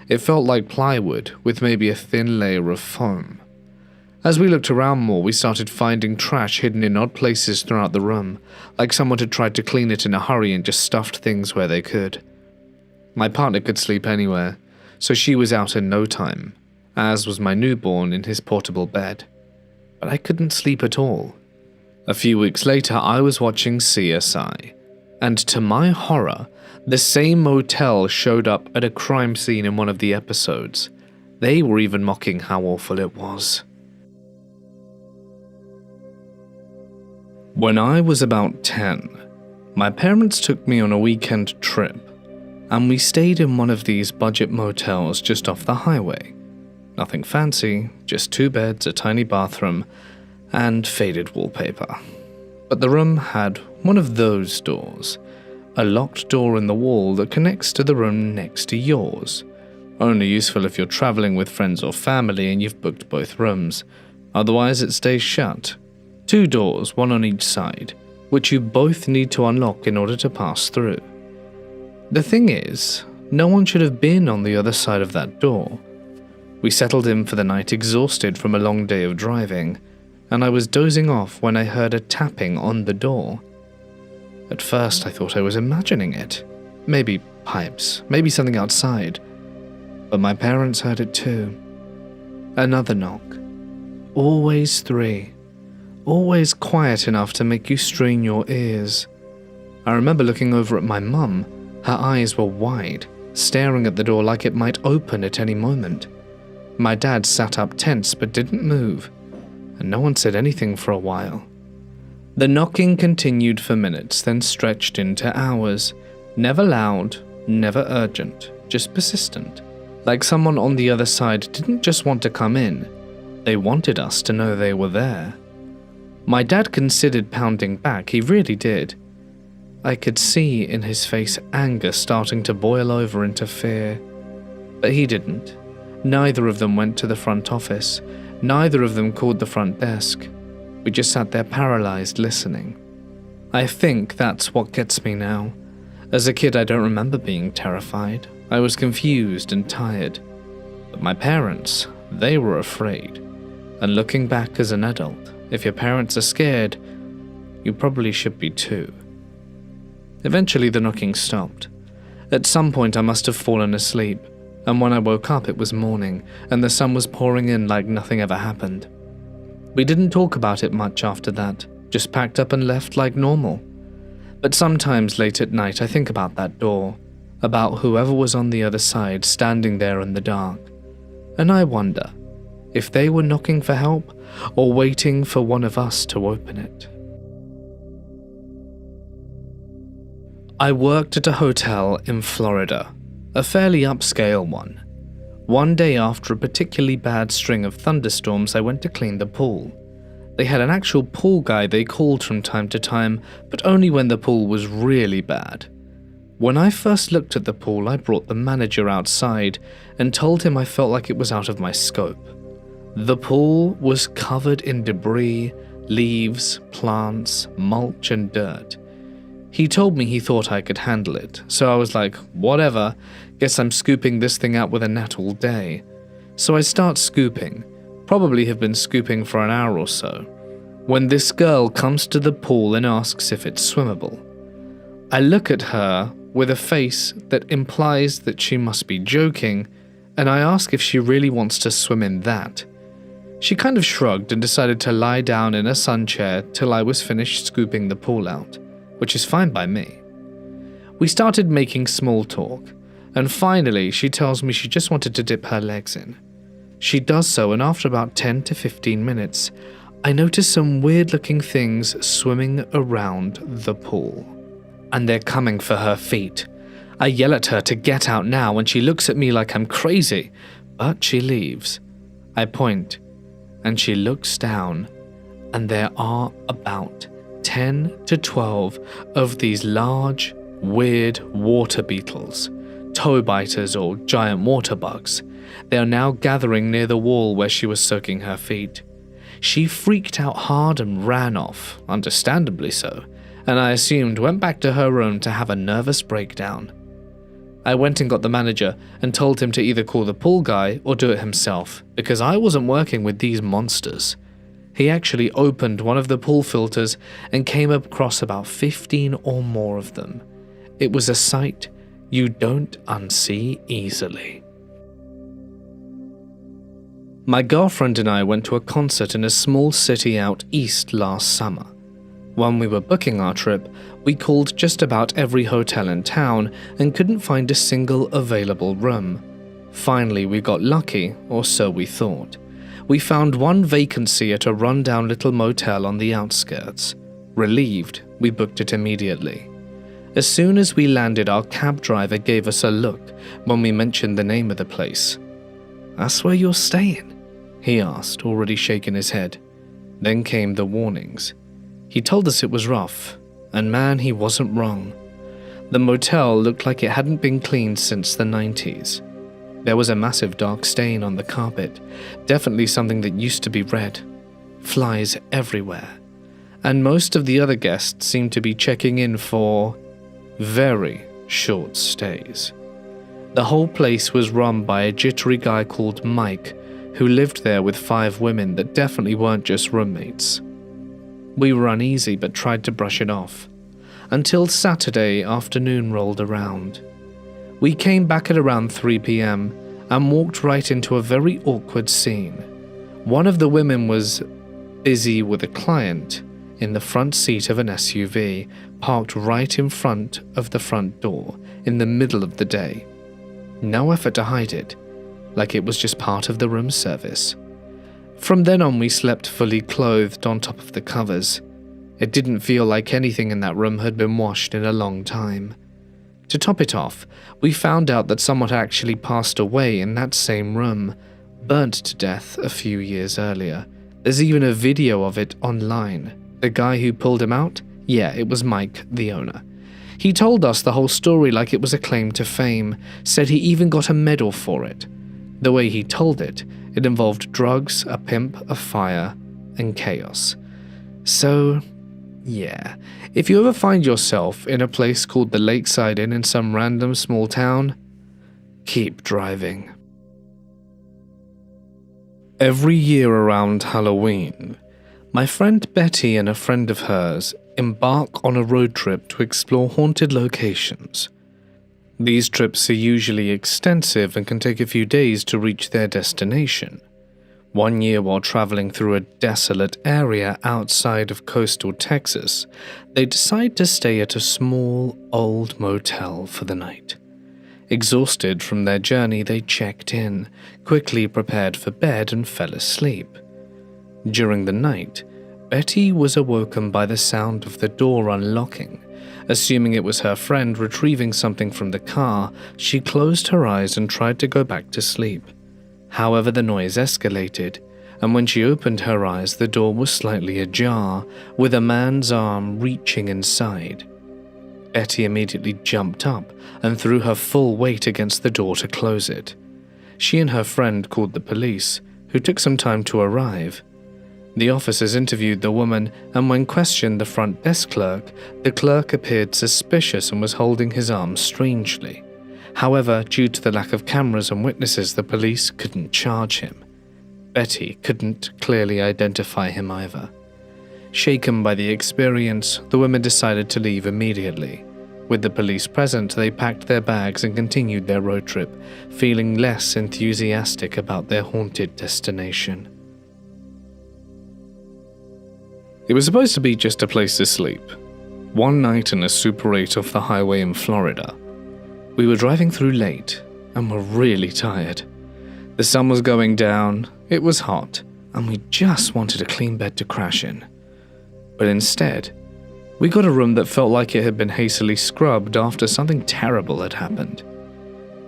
It felt like plywood with maybe a thin layer of foam. As we looked around more, we started finding trash hidden in odd places throughout the room, like someone had tried to clean it in a hurry and just stuffed things where they could. My partner could sleep anywhere, so she was out in no time, as was my newborn in his portable bed. But I couldn't sleep at all. A few weeks later, I was watching CSI, and to my horror, the same motel showed up at a crime scene in one of the episodes. They were even mocking how awful it was. When I was about 10, my parents took me on a weekend trip, and we stayed in one of these budget motels just off the highway. Nothing fancy, just 2 beds, a tiny bathroom, and faded wallpaper. But the room had one of those doors, a locked door in the wall that connects to the room next to yours. Only useful if you're traveling with friends or family and you've booked both rooms. Otherwise, it stays shut. 2 doors, one on each side, which you both need to unlock in order to pass through. The thing is, no one should have been on the other side of that door. We settled in for the night exhausted from a long day of driving, and I was dozing off when I heard a tapping on the door. At first I thought I was imagining it. Maybe pipes, maybe something outside. But my parents heard it too. Another knock. Always 3. Always quiet enough to make you strain your ears. I remember looking over at my mum. Her eyes were wide, staring at the door like it might open at any moment. My dad sat up tense but didn't move, and no one said anything for a while. The knocking continued for minutes, then stretched into hours. Never loud, never urgent, just persistent. Like someone on the other side didn't just want to come in, they wanted us to know they were there. My dad considered pounding back, he really did. I could see in his face anger starting to boil over into fear. But he didn't. Neither of them went to the front office. Neither of them called the front desk. We just sat there paralyzed, listening. I think that's what gets me now. As a kid, I don't remember being terrified. I was confused and tired. But my parents, they were afraid. And looking back as an adult, if your parents are scared, you probably should be too. Eventually the knocking stopped. At some point I must have fallen asleep, and when I woke up it was morning, and the sun was pouring in like nothing ever happened. We didn't talk about it much after that, just packed up and left like normal. But sometimes late at night I think about that door, about whoever was on the other side standing there in the dark, and I wonder if they were knocking for help or waiting for one of us to open it. I worked at a hotel in Florida, a fairly upscale one. One day after a particularly bad string of thunderstorms, I went to clean the pool. They had an actual pool guy they called from time to time, but only when the pool was really bad. When I first looked at the pool, I brought the manager outside and told him I felt like it was out of my scope. The pool was covered in debris, leaves, plants, mulch and dirt. He told me he thought I could handle it, so I was like, whatever, guess I'm scooping this thing out with a net all day. So I start scooping, probably have been scooping for an hour or so, when this girl comes to the pool and asks if it's swimmable. I look at her with a face that implies that she must be joking, and I ask if she really wants to swim in that. She kind of shrugged and decided to lie down in a sun chair till I was finished scooping the pool out, which is fine by me. We started making small talk, and finally she tells me she just wanted to dip her legs in. She does so, and after about 10 to 15 minutes, I notice some weird-looking things swimming around the pool. And they're coming for her feet. I yell at her to get out now, and she looks at me like I'm crazy, but she leaves. I point, and she looks down, and there are about 10 to 12 of these large, weird water beetles, toe biters or giant water bugs. They are now gathering near the wall where she was soaking her feet. She freaked out hard and ran off, understandably so, and I assumed went back to her room to have a nervous breakdown. I went and got the manager and told him to either call the pool guy or do it himself, because I wasn't working with these monsters. He actually opened one of the pool filters and came across about 15 or more of them. It was a sight you don't unsee easily. My girlfriend and I went to a concert in a small city out east last summer. When we were booking our trip, we called just about every hotel in town and couldn't find a single available room. Finally, we got lucky, or so we thought. We found one vacancy at a rundown little motel on the outskirts. Relieved, we booked it immediately. As soon as we landed, our cab driver gave us a look when we mentioned the name of the place. "That's where you're staying?" he asked, already shaking his head. Then came the warnings. He told us it was rough, and man, he wasn't wrong. The motel looked like it hadn't been cleaned since the 90s. There was a massive dark stain on the carpet, definitely something that used to be red. Flies everywhere. And most of the other guests seemed to be checking in for very short stays. The whole place was run by a jittery guy called Mike, who lived there with 5 women that definitely weren't just roommates. We were uneasy but tried to brush it off, until Saturday afternoon rolled around. We came back at around 3 p.m. and walked right into a very awkward scene. One of the women was busy with a client in the front seat of an SUV, parked right in front of the front door in the middle of the day. No effort to hide it, like it was just part of the room service. From then on, we slept fully clothed on top of the covers. It didn't feel like anything in that room had been washed in a long time. To top it off, we found out that someone had actually passed away in that same room, burnt to death a few years earlier. There's even a video of it online. The guy who pulled him out? Yeah, it was Mike, the owner. He told us the whole story like it was a claim to fame, said he even got a medal for it. The way he told it, it involved drugs, a pimp, a fire, and chaos. So, yeah, if you ever find yourself in a place called the Lakeside Inn in some random small town, keep driving. Every year around Halloween, my friend Betty and a friend of hers embark on a road trip to explore haunted locations. These trips are usually extensive and can take a few days to reach their destination. One year, while traveling through a desolate area outside of coastal Texas, they decide to stay at a small, old motel for the night. Exhausted from their journey, they checked in, quickly prepared for bed, and fell asleep. During the night, Betty was awoken by the sound of the door unlocking. Assuming it was her friend retrieving something from the car, she closed her eyes and tried to go back to sleep. However, the noise escalated, and when she opened her eyes, the door was slightly ajar, with a man's arm reaching inside. Betty immediately jumped up and threw her full weight against the door to close it. She and her friend called the police, who took some time to arrive. The officers interviewed the woman, and when questioned the front desk clerk, the clerk appeared suspicious and was holding his arm strangely. However, due to the lack of cameras and witnesses, the police couldn't charge him. Betty couldn't clearly identify him either. Shaken by the experience, the women decided to leave immediately. With the police present, they packed their bags and continued their road trip, feeling less enthusiastic about their haunted destination. It was supposed to be just a place to sleep. One night in a Super 8 off the highway in Florida. We were driving through late and were really tired. The sun was going down, it was hot, and we just wanted a clean bed to crash in. But instead, we got a room that felt like it had been hastily scrubbed after something terrible had happened.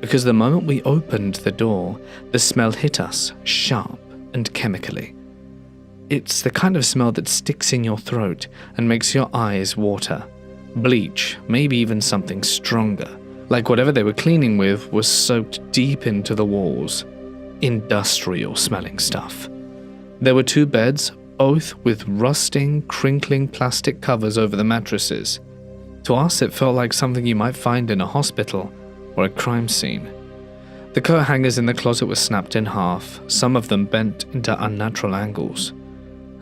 Because the moment we opened the door, the smell hit us sharp and chemically. It's the kind of smell that sticks in your throat and makes your eyes water. Bleach, maybe even something stronger, like whatever they were cleaning with was soaked deep into the walls. Industrial smelling stuff. There were 2 beds, both with rusting, crinkling plastic covers over the mattresses. To us, it felt like something you might find in a hospital or a crime scene. The coat hangers in the closet were snapped in half, some of them bent into unnatural angles.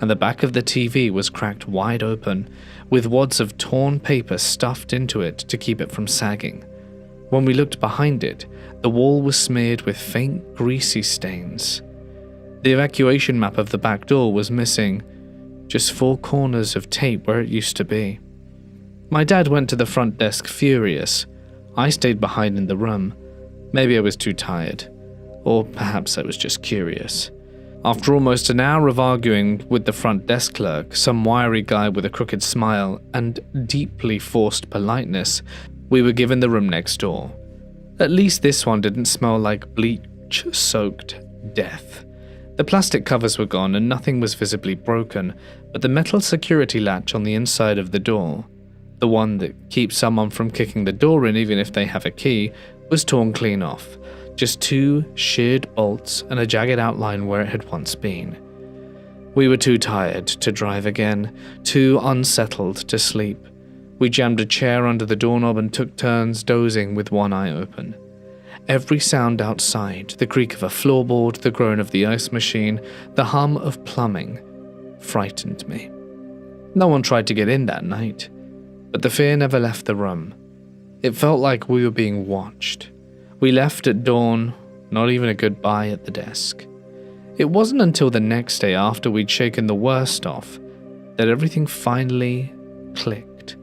And the back of the TV was cracked wide open, with wads of torn paper stuffed into it to keep it from sagging. When we looked behind it, the wall was smeared with faint, greasy stains. The evacuation map of the back door was missing, just 4 corners of tape where it used to be. My dad went to the front desk furious. I stayed behind in the room. Maybe I was too tired, or perhaps I was just curious. After almost an hour of arguing with the front desk clerk, some wiry guy with a crooked smile and deeply forced politeness, we were given the room next door. At least this one didn't smell like bleach-soaked death. The plastic covers were gone and nothing was visibly broken, but the metal security latch on the inside of the door, the one that keeps someone from kicking the door in even if they have a key, was torn clean off. Just 2 sheared bolts and a jagged outline where it had once been. We were too tired to drive again, too unsettled to sleep. We jammed a chair under the doorknob and took turns dozing with one eye open. Every sound outside, the creak of a floorboard, the groan of the ice machine, the hum of plumbing, frightened me. No one tried to get in that night, but the fear never left the room. It felt like we were being watched. We left at dawn, not even a goodbye at the desk. It wasn't until the next day after we'd shaken the worst off that everything finally clicked.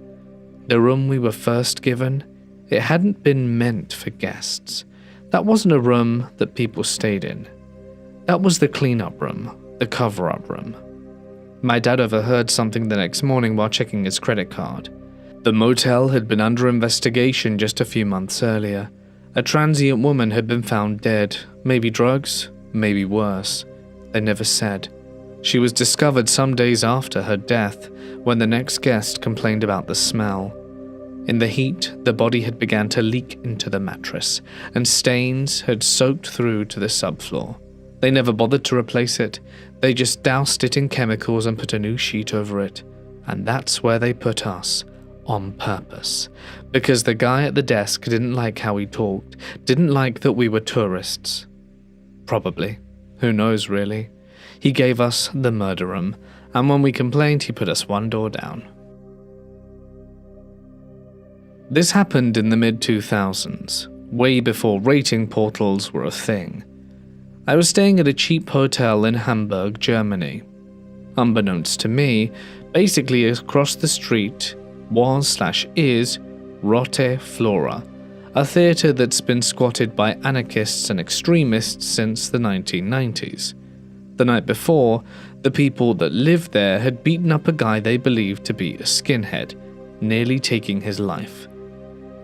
The room we were first given, it hadn't been meant for guests. That wasn't a room that people stayed in. That was the cleanup room, the cover-up room. My dad overheard something the next morning while checking his credit card. The motel had been under investigation just a few months earlier. A transient woman had been found dead, maybe drugs, maybe worse. They never said. She was discovered some days after her death, when the next guest complained about the smell. In the heat, the body had begun to leak into the mattress, and stains had soaked through to the subfloor. They never bothered to replace it. They just doused it in chemicals and put a new sheet over it. And that's where they put us. On purpose, because the guy at the desk didn't like how we talked, didn't like that we were tourists. Probably. Who knows, really? He gave us the murder room, and when we complained, he put us 1 door down. This happened in the mid-2000s, way before rating portals were a thing. I was staying at a cheap hotel in Hamburg, Germany. Unbeknownst to me, basically across the street was/is Rote Flora, a theatre that's been squatted by anarchists and extremists since the 1990s. The night before, the people that lived there had beaten up a guy they believed to be a skinhead, nearly taking his life.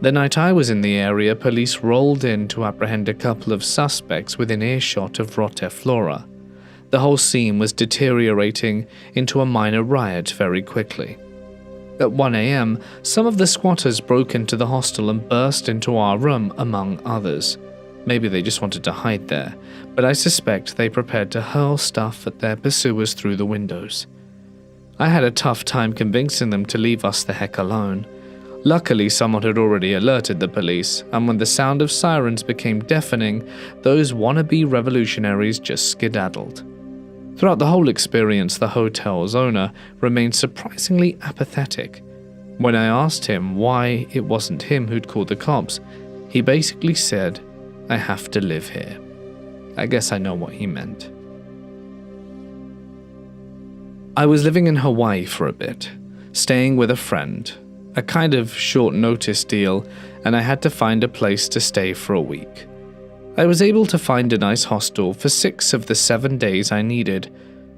The night I was in the area, police rolled in to apprehend a couple of suspects within earshot of Rote Flora. The whole scene was deteriorating into a minor riot very quickly. At 1 a.m., some of the squatters broke into the hostel and burst into our room, among others. Maybe they just wanted to hide there, but I suspect they prepared to hurl stuff at their pursuers through the windows. I had a tough time convincing them to leave us the heck alone. Luckily, someone had already alerted the police, and when the sound of sirens became deafening, those wannabe revolutionaries just skedaddled. Throughout the whole experience, the hotel's owner remained surprisingly apathetic. When I asked him why it wasn't him who'd called the cops, he basically said, "I have to live here." I guess I know what he meant. I was living in Hawaii for a bit, staying with a friend, a kind of short notice deal, and I had to find a place to stay for a week. I was able to find a nice hostel for 6 of the 7 days I needed,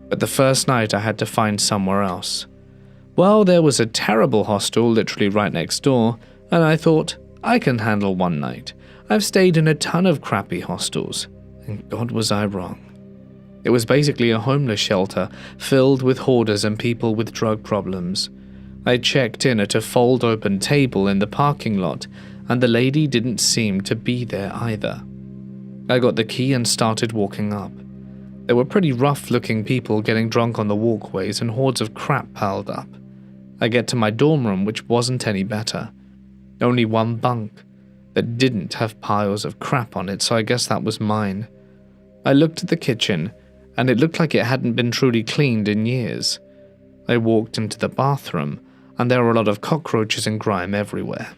but the first night I had to find somewhere else. Well, there was a terrible hostel literally right next door, and I thought, I can handle one night. I've stayed in a ton of crappy hostels, and God was I wrong. It was basically a homeless shelter filled with hoarders and people with drug problems. I checked in at a fold-open table in the parking lot, and the lady didn't seem to be there either. I got the key and started walking up. There were pretty rough-looking people getting drunk on the walkways and hordes of crap piled up. I get to my dorm room, which wasn't any better. Only one bunk that didn't have piles of crap on it, so I guess that was mine. I looked at the kitchen, and it looked like it hadn't been truly cleaned in years. I walked into the bathroom, and there were a lot of cockroaches and grime everywhere.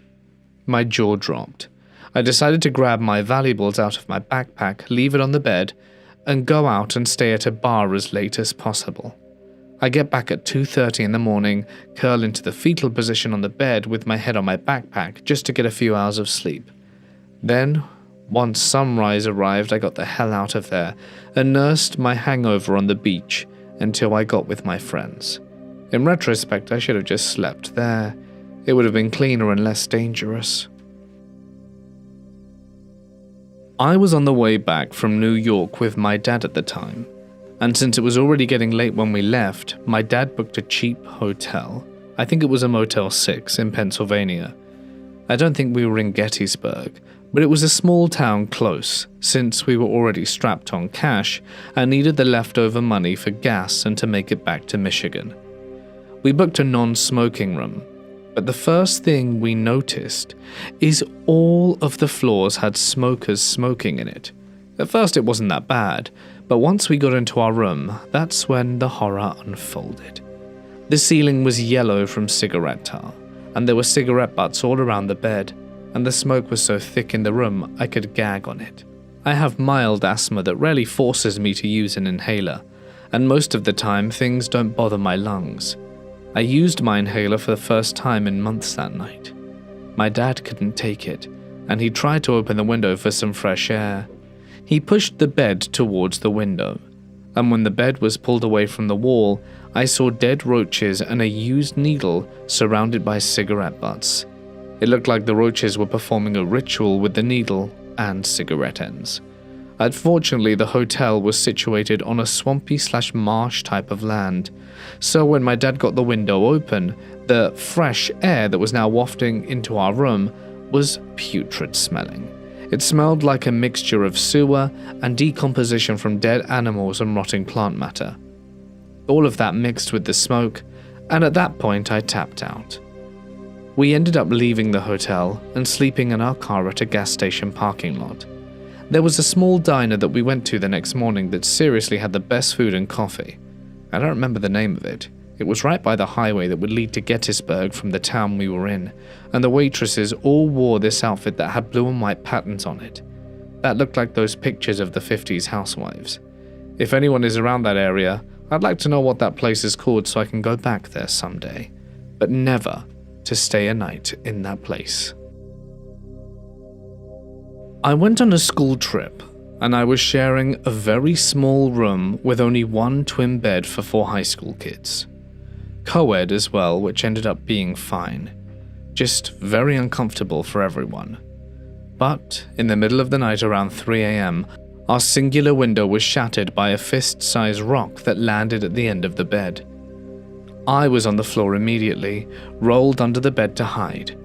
My jaw dropped. I decided to grab my valuables out of my backpack, leave it on the bed, and go out and stay at a bar as late as possible. I get back at 2:30 in the morning, curl into the fetal position on the bed with my head on my backpack just to get a few hours of sleep. Then, once sunrise arrived, I got the hell out of there and nursed my hangover on the beach until I got with my friends. In retrospect, I should have just slept there. It would have been cleaner and less dangerous. I was on the way back from New York with my dad at the time, and since it was already getting late when we left, my dad booked a cheap hotel. I think it was a Motel 6 in Pennsylvania. I don't think we were in Gettysburg, but it was a small town close, since we were already strapped on cash and needed the leftover money for gas and to make it back to Michigan. We booked a non-smoking room, but the first thing we noticed is all of the floors had smokers smoking in it. At first it wasn't that bad, but once we got into our room, that's when the horror unfolded. The ceiling was yellow from cigarette tar, and there were cigarette butts all around the bed, and the smoke was so thick in the room I could gag on it. I have mild asthma that rarely forces me to use an inhaler, and most of the time things don't bother my lungs. I used my inhaler for the first time in months that night. My dad couldn't take it, and he tried to open the window for some fresh air. He pushed the bed towards the window, and when the bed was pulled away from the wall, I saw dead roaches and a used needle surrounded by cigarette butts. It looked like the roaches were performing a ritual with the needle and cigarette ends. Unfortunately, the hotel was situated on a swampy/marsh type of land, so when my dad got the window open, the fresh air that was now wafting into our room was putrid smelling. It smelled like a mixture of sewer and decomposition from dead animals and rotting plant matter. All of that mixed with the smoke, and at that point I tapped out. We ended up leaving the hotel and sleeping in our car at a gas station parking lot. There was a small diner that we went to the next morning that seriously had the best food and coffee. I don't remember the name of it. It was right by the highway that would lead to Gettysburg from the town we were in, and the waitresses all wore this outfit that had blue and white patterns on it. That looked like those pictures of the 50s housewives. If anyone is around that area, I'd like to know what that place is called so I can go back there someday, but never to stay a night in that place. I went on a school trip, and I was sharing a very small room with only one twin bed for 4 high school kids. Co-ed as well, which ended up being fine. Just very uncomfortable for everyone. But in the middle of the night around 3 a.m., our singular window was shattered by a fist-sized rock that landed at the end of the bed. I was on the floor immediately, rolled under the bed to hide.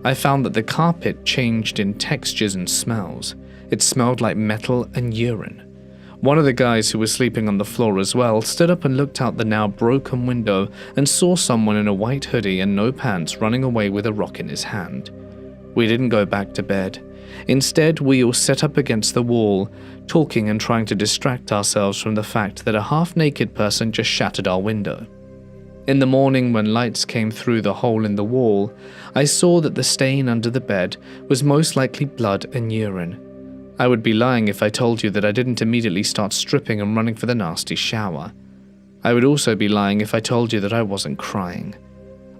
I found that the carpet changed in textures and smells. It smelled like metal and urine. One of the guys who was sleeping on the floor as well stood up and looked out the now broken window and saw someone in a white hoodie and no pants running away with a rock in his hand. We didn't go back to bed. Instead, we all sat up against the wall, talking and trying to distract ourselves from the fact that a half-naked person just shattered our window. In the morning, when lights came through the hole in the wall, I saw that the stain under the bed was most likely blood and urine. I would be lying if I told you that I didn't immediately start stripping and running for the nasty shower. I would also be lying if I told you that I wasn't crying.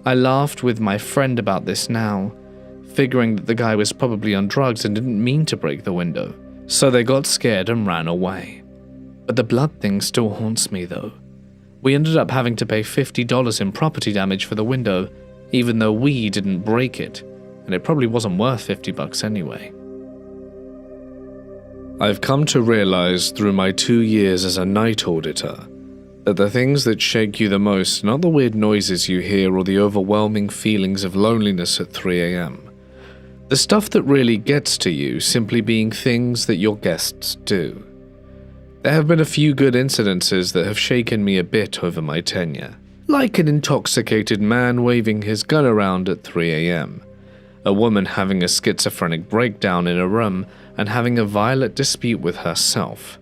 I laughed with my friend about this now, figuring that the guy was probably on drugs and didn't mean to break the window, so they got scared and ran away. But the blood thing still haunts me though. We ended up having to pay $50 in property damage for the window, even though we didn't break it, and it probably wasn't worth $50 anyway. I've come to realize through my 2 years as a night auditor that the things that shake you the most are not the weird noises you hear or the overwhelming feelings of loneliness at 3 a.m. The stuff that really gets to you simply being things that your guests do. There have been a few good incidences that have shaken me a bit over my tenure, like an intoxicated man waving his gun around at 3 a.m., a woman having a schizophrenic breakdown in a room and having a violent dispute with herself,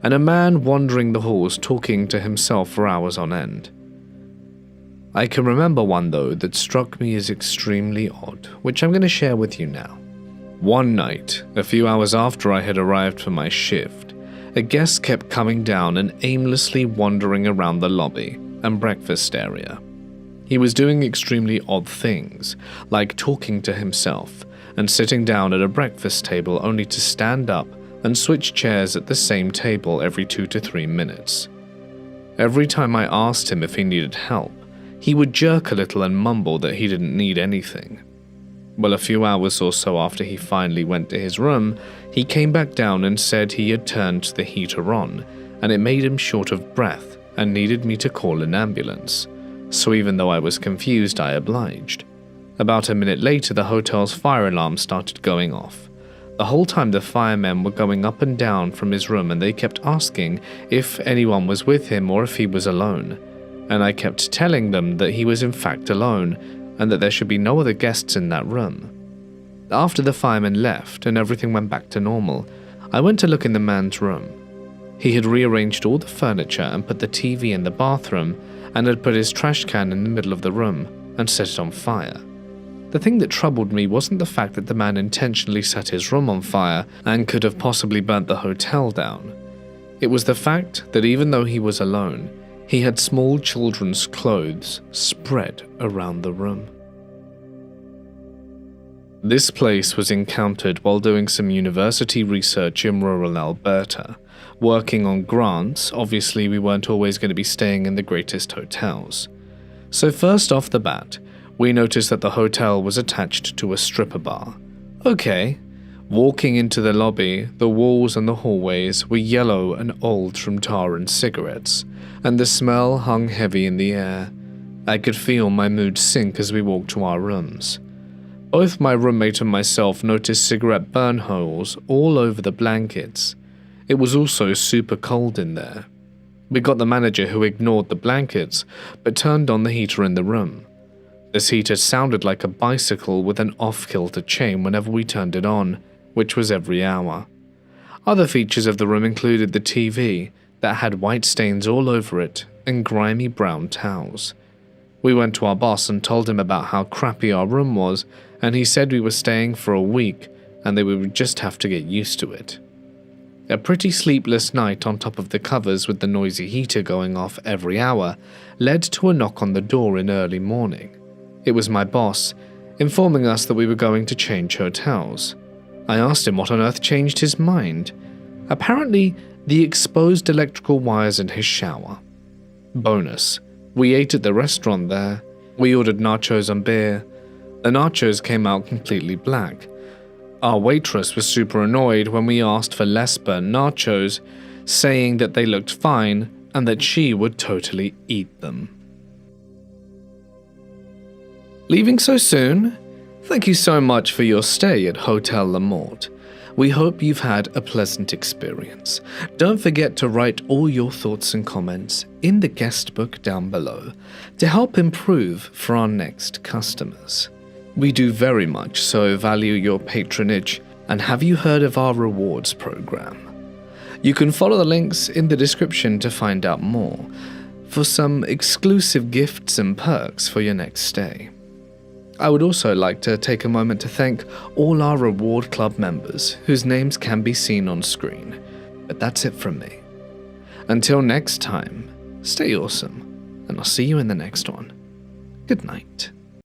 and a man wandering the halls talking to himself for hours on end. I can remember one though that struck me as extremely odd, which I'm going to share with you now. One night, a few hours after I had arrived for my shift, a guest kept coming down and aimlessly wandering around the lobby and breakfast area. He was doing extremely odd things, like talking to himself and sitting down at a breakfast table only to stand up and switch chairs at the same table every 2 to 3 minutes. Every time I asked him if he needed help, he would jerk a little and mumble that he didn't need anything. Well, a few hours or so after he finally went to his room, he came back down and said he had turned the heater on, and it made him short of breath and needed me to call an ambulance. So even though I was confused, I obliged. About a minute later, the hotel's fire alarm started going off. The whole time the firemen were going up and down from his room and they kept asking if anyone was with him or if he was alone. And I kept telling them that he was in fact alone and that there should be no other guests in that room. After the firemen left and everything went back to normal, I went to look in the man's room. He had rearranged all the furniture and put the TV in the bathroom and had put his trash can in the middle of the room and set it on fire. The thing that troubled me wasn't the fact that the man intentionally set his room on fire and could have possibly burnt the hotel down. It was the fact that even though he was alone, he had small children's clothes spread around the room. This place was encountered while doing some university research in rural Alberta. Working on grants, obviously we weren't always going to be staying in the greatest hotels. So first off the bat, we noticed that the hotel was attached to a stripper bar. Okay. Walking into the lobby, the walls and the hallways were yellow and old from tar and cigarettes, and the smell hung heavy in the air. I could feel my mood sink as we walked to our rooms. Both my roommate and myself noticed cigarette burn holes all over the blankets. It was also super cold in there. We got the manager who ignored the blankets, but turned on the heater in the room. This heater sounded like a bicycle with an off-kilter chain whenever we turned it on, which was every hour. Other features of the room included the TV that had white stains all over it and grimy brown towels. We went to our boss and told him about how crappy our room was, and he said we were staying for a week and that we would just have to get used to it. A pretty sleepless night on top of the covers with the noisy heater going off every hour led to a knock on the door in early morning. It was my boss, informing us that we were going to change hotels. I asked him what on earth changed his mind. Apparently, the exposed electrical wires in his shower. Bonus, we ate at the restaurant there. We ordered nachos and beer. The nachos came out completely black. Our waitress was super annoyed when we asked for less burnt nachos, saying that they looked fine and that she would totally eat them. Leaving so soon? Thank you so much for your stay at Hotel La Mort. We hope you've had a pleasant experience. Don't forget to write all your thoughts and comments in the guest book down below to help improve for our next customers. We do very much so value your patronage, and have you heard of our rewards program? You can follow the links in the description to find out more for some exclusive gifts and perks for your next stay. I would also like to take a moment to thank all our Reward Club members whose names can be seen on screen. But that's it from me. Until next time, stay awesome, and I'll see you in the next one. Good night.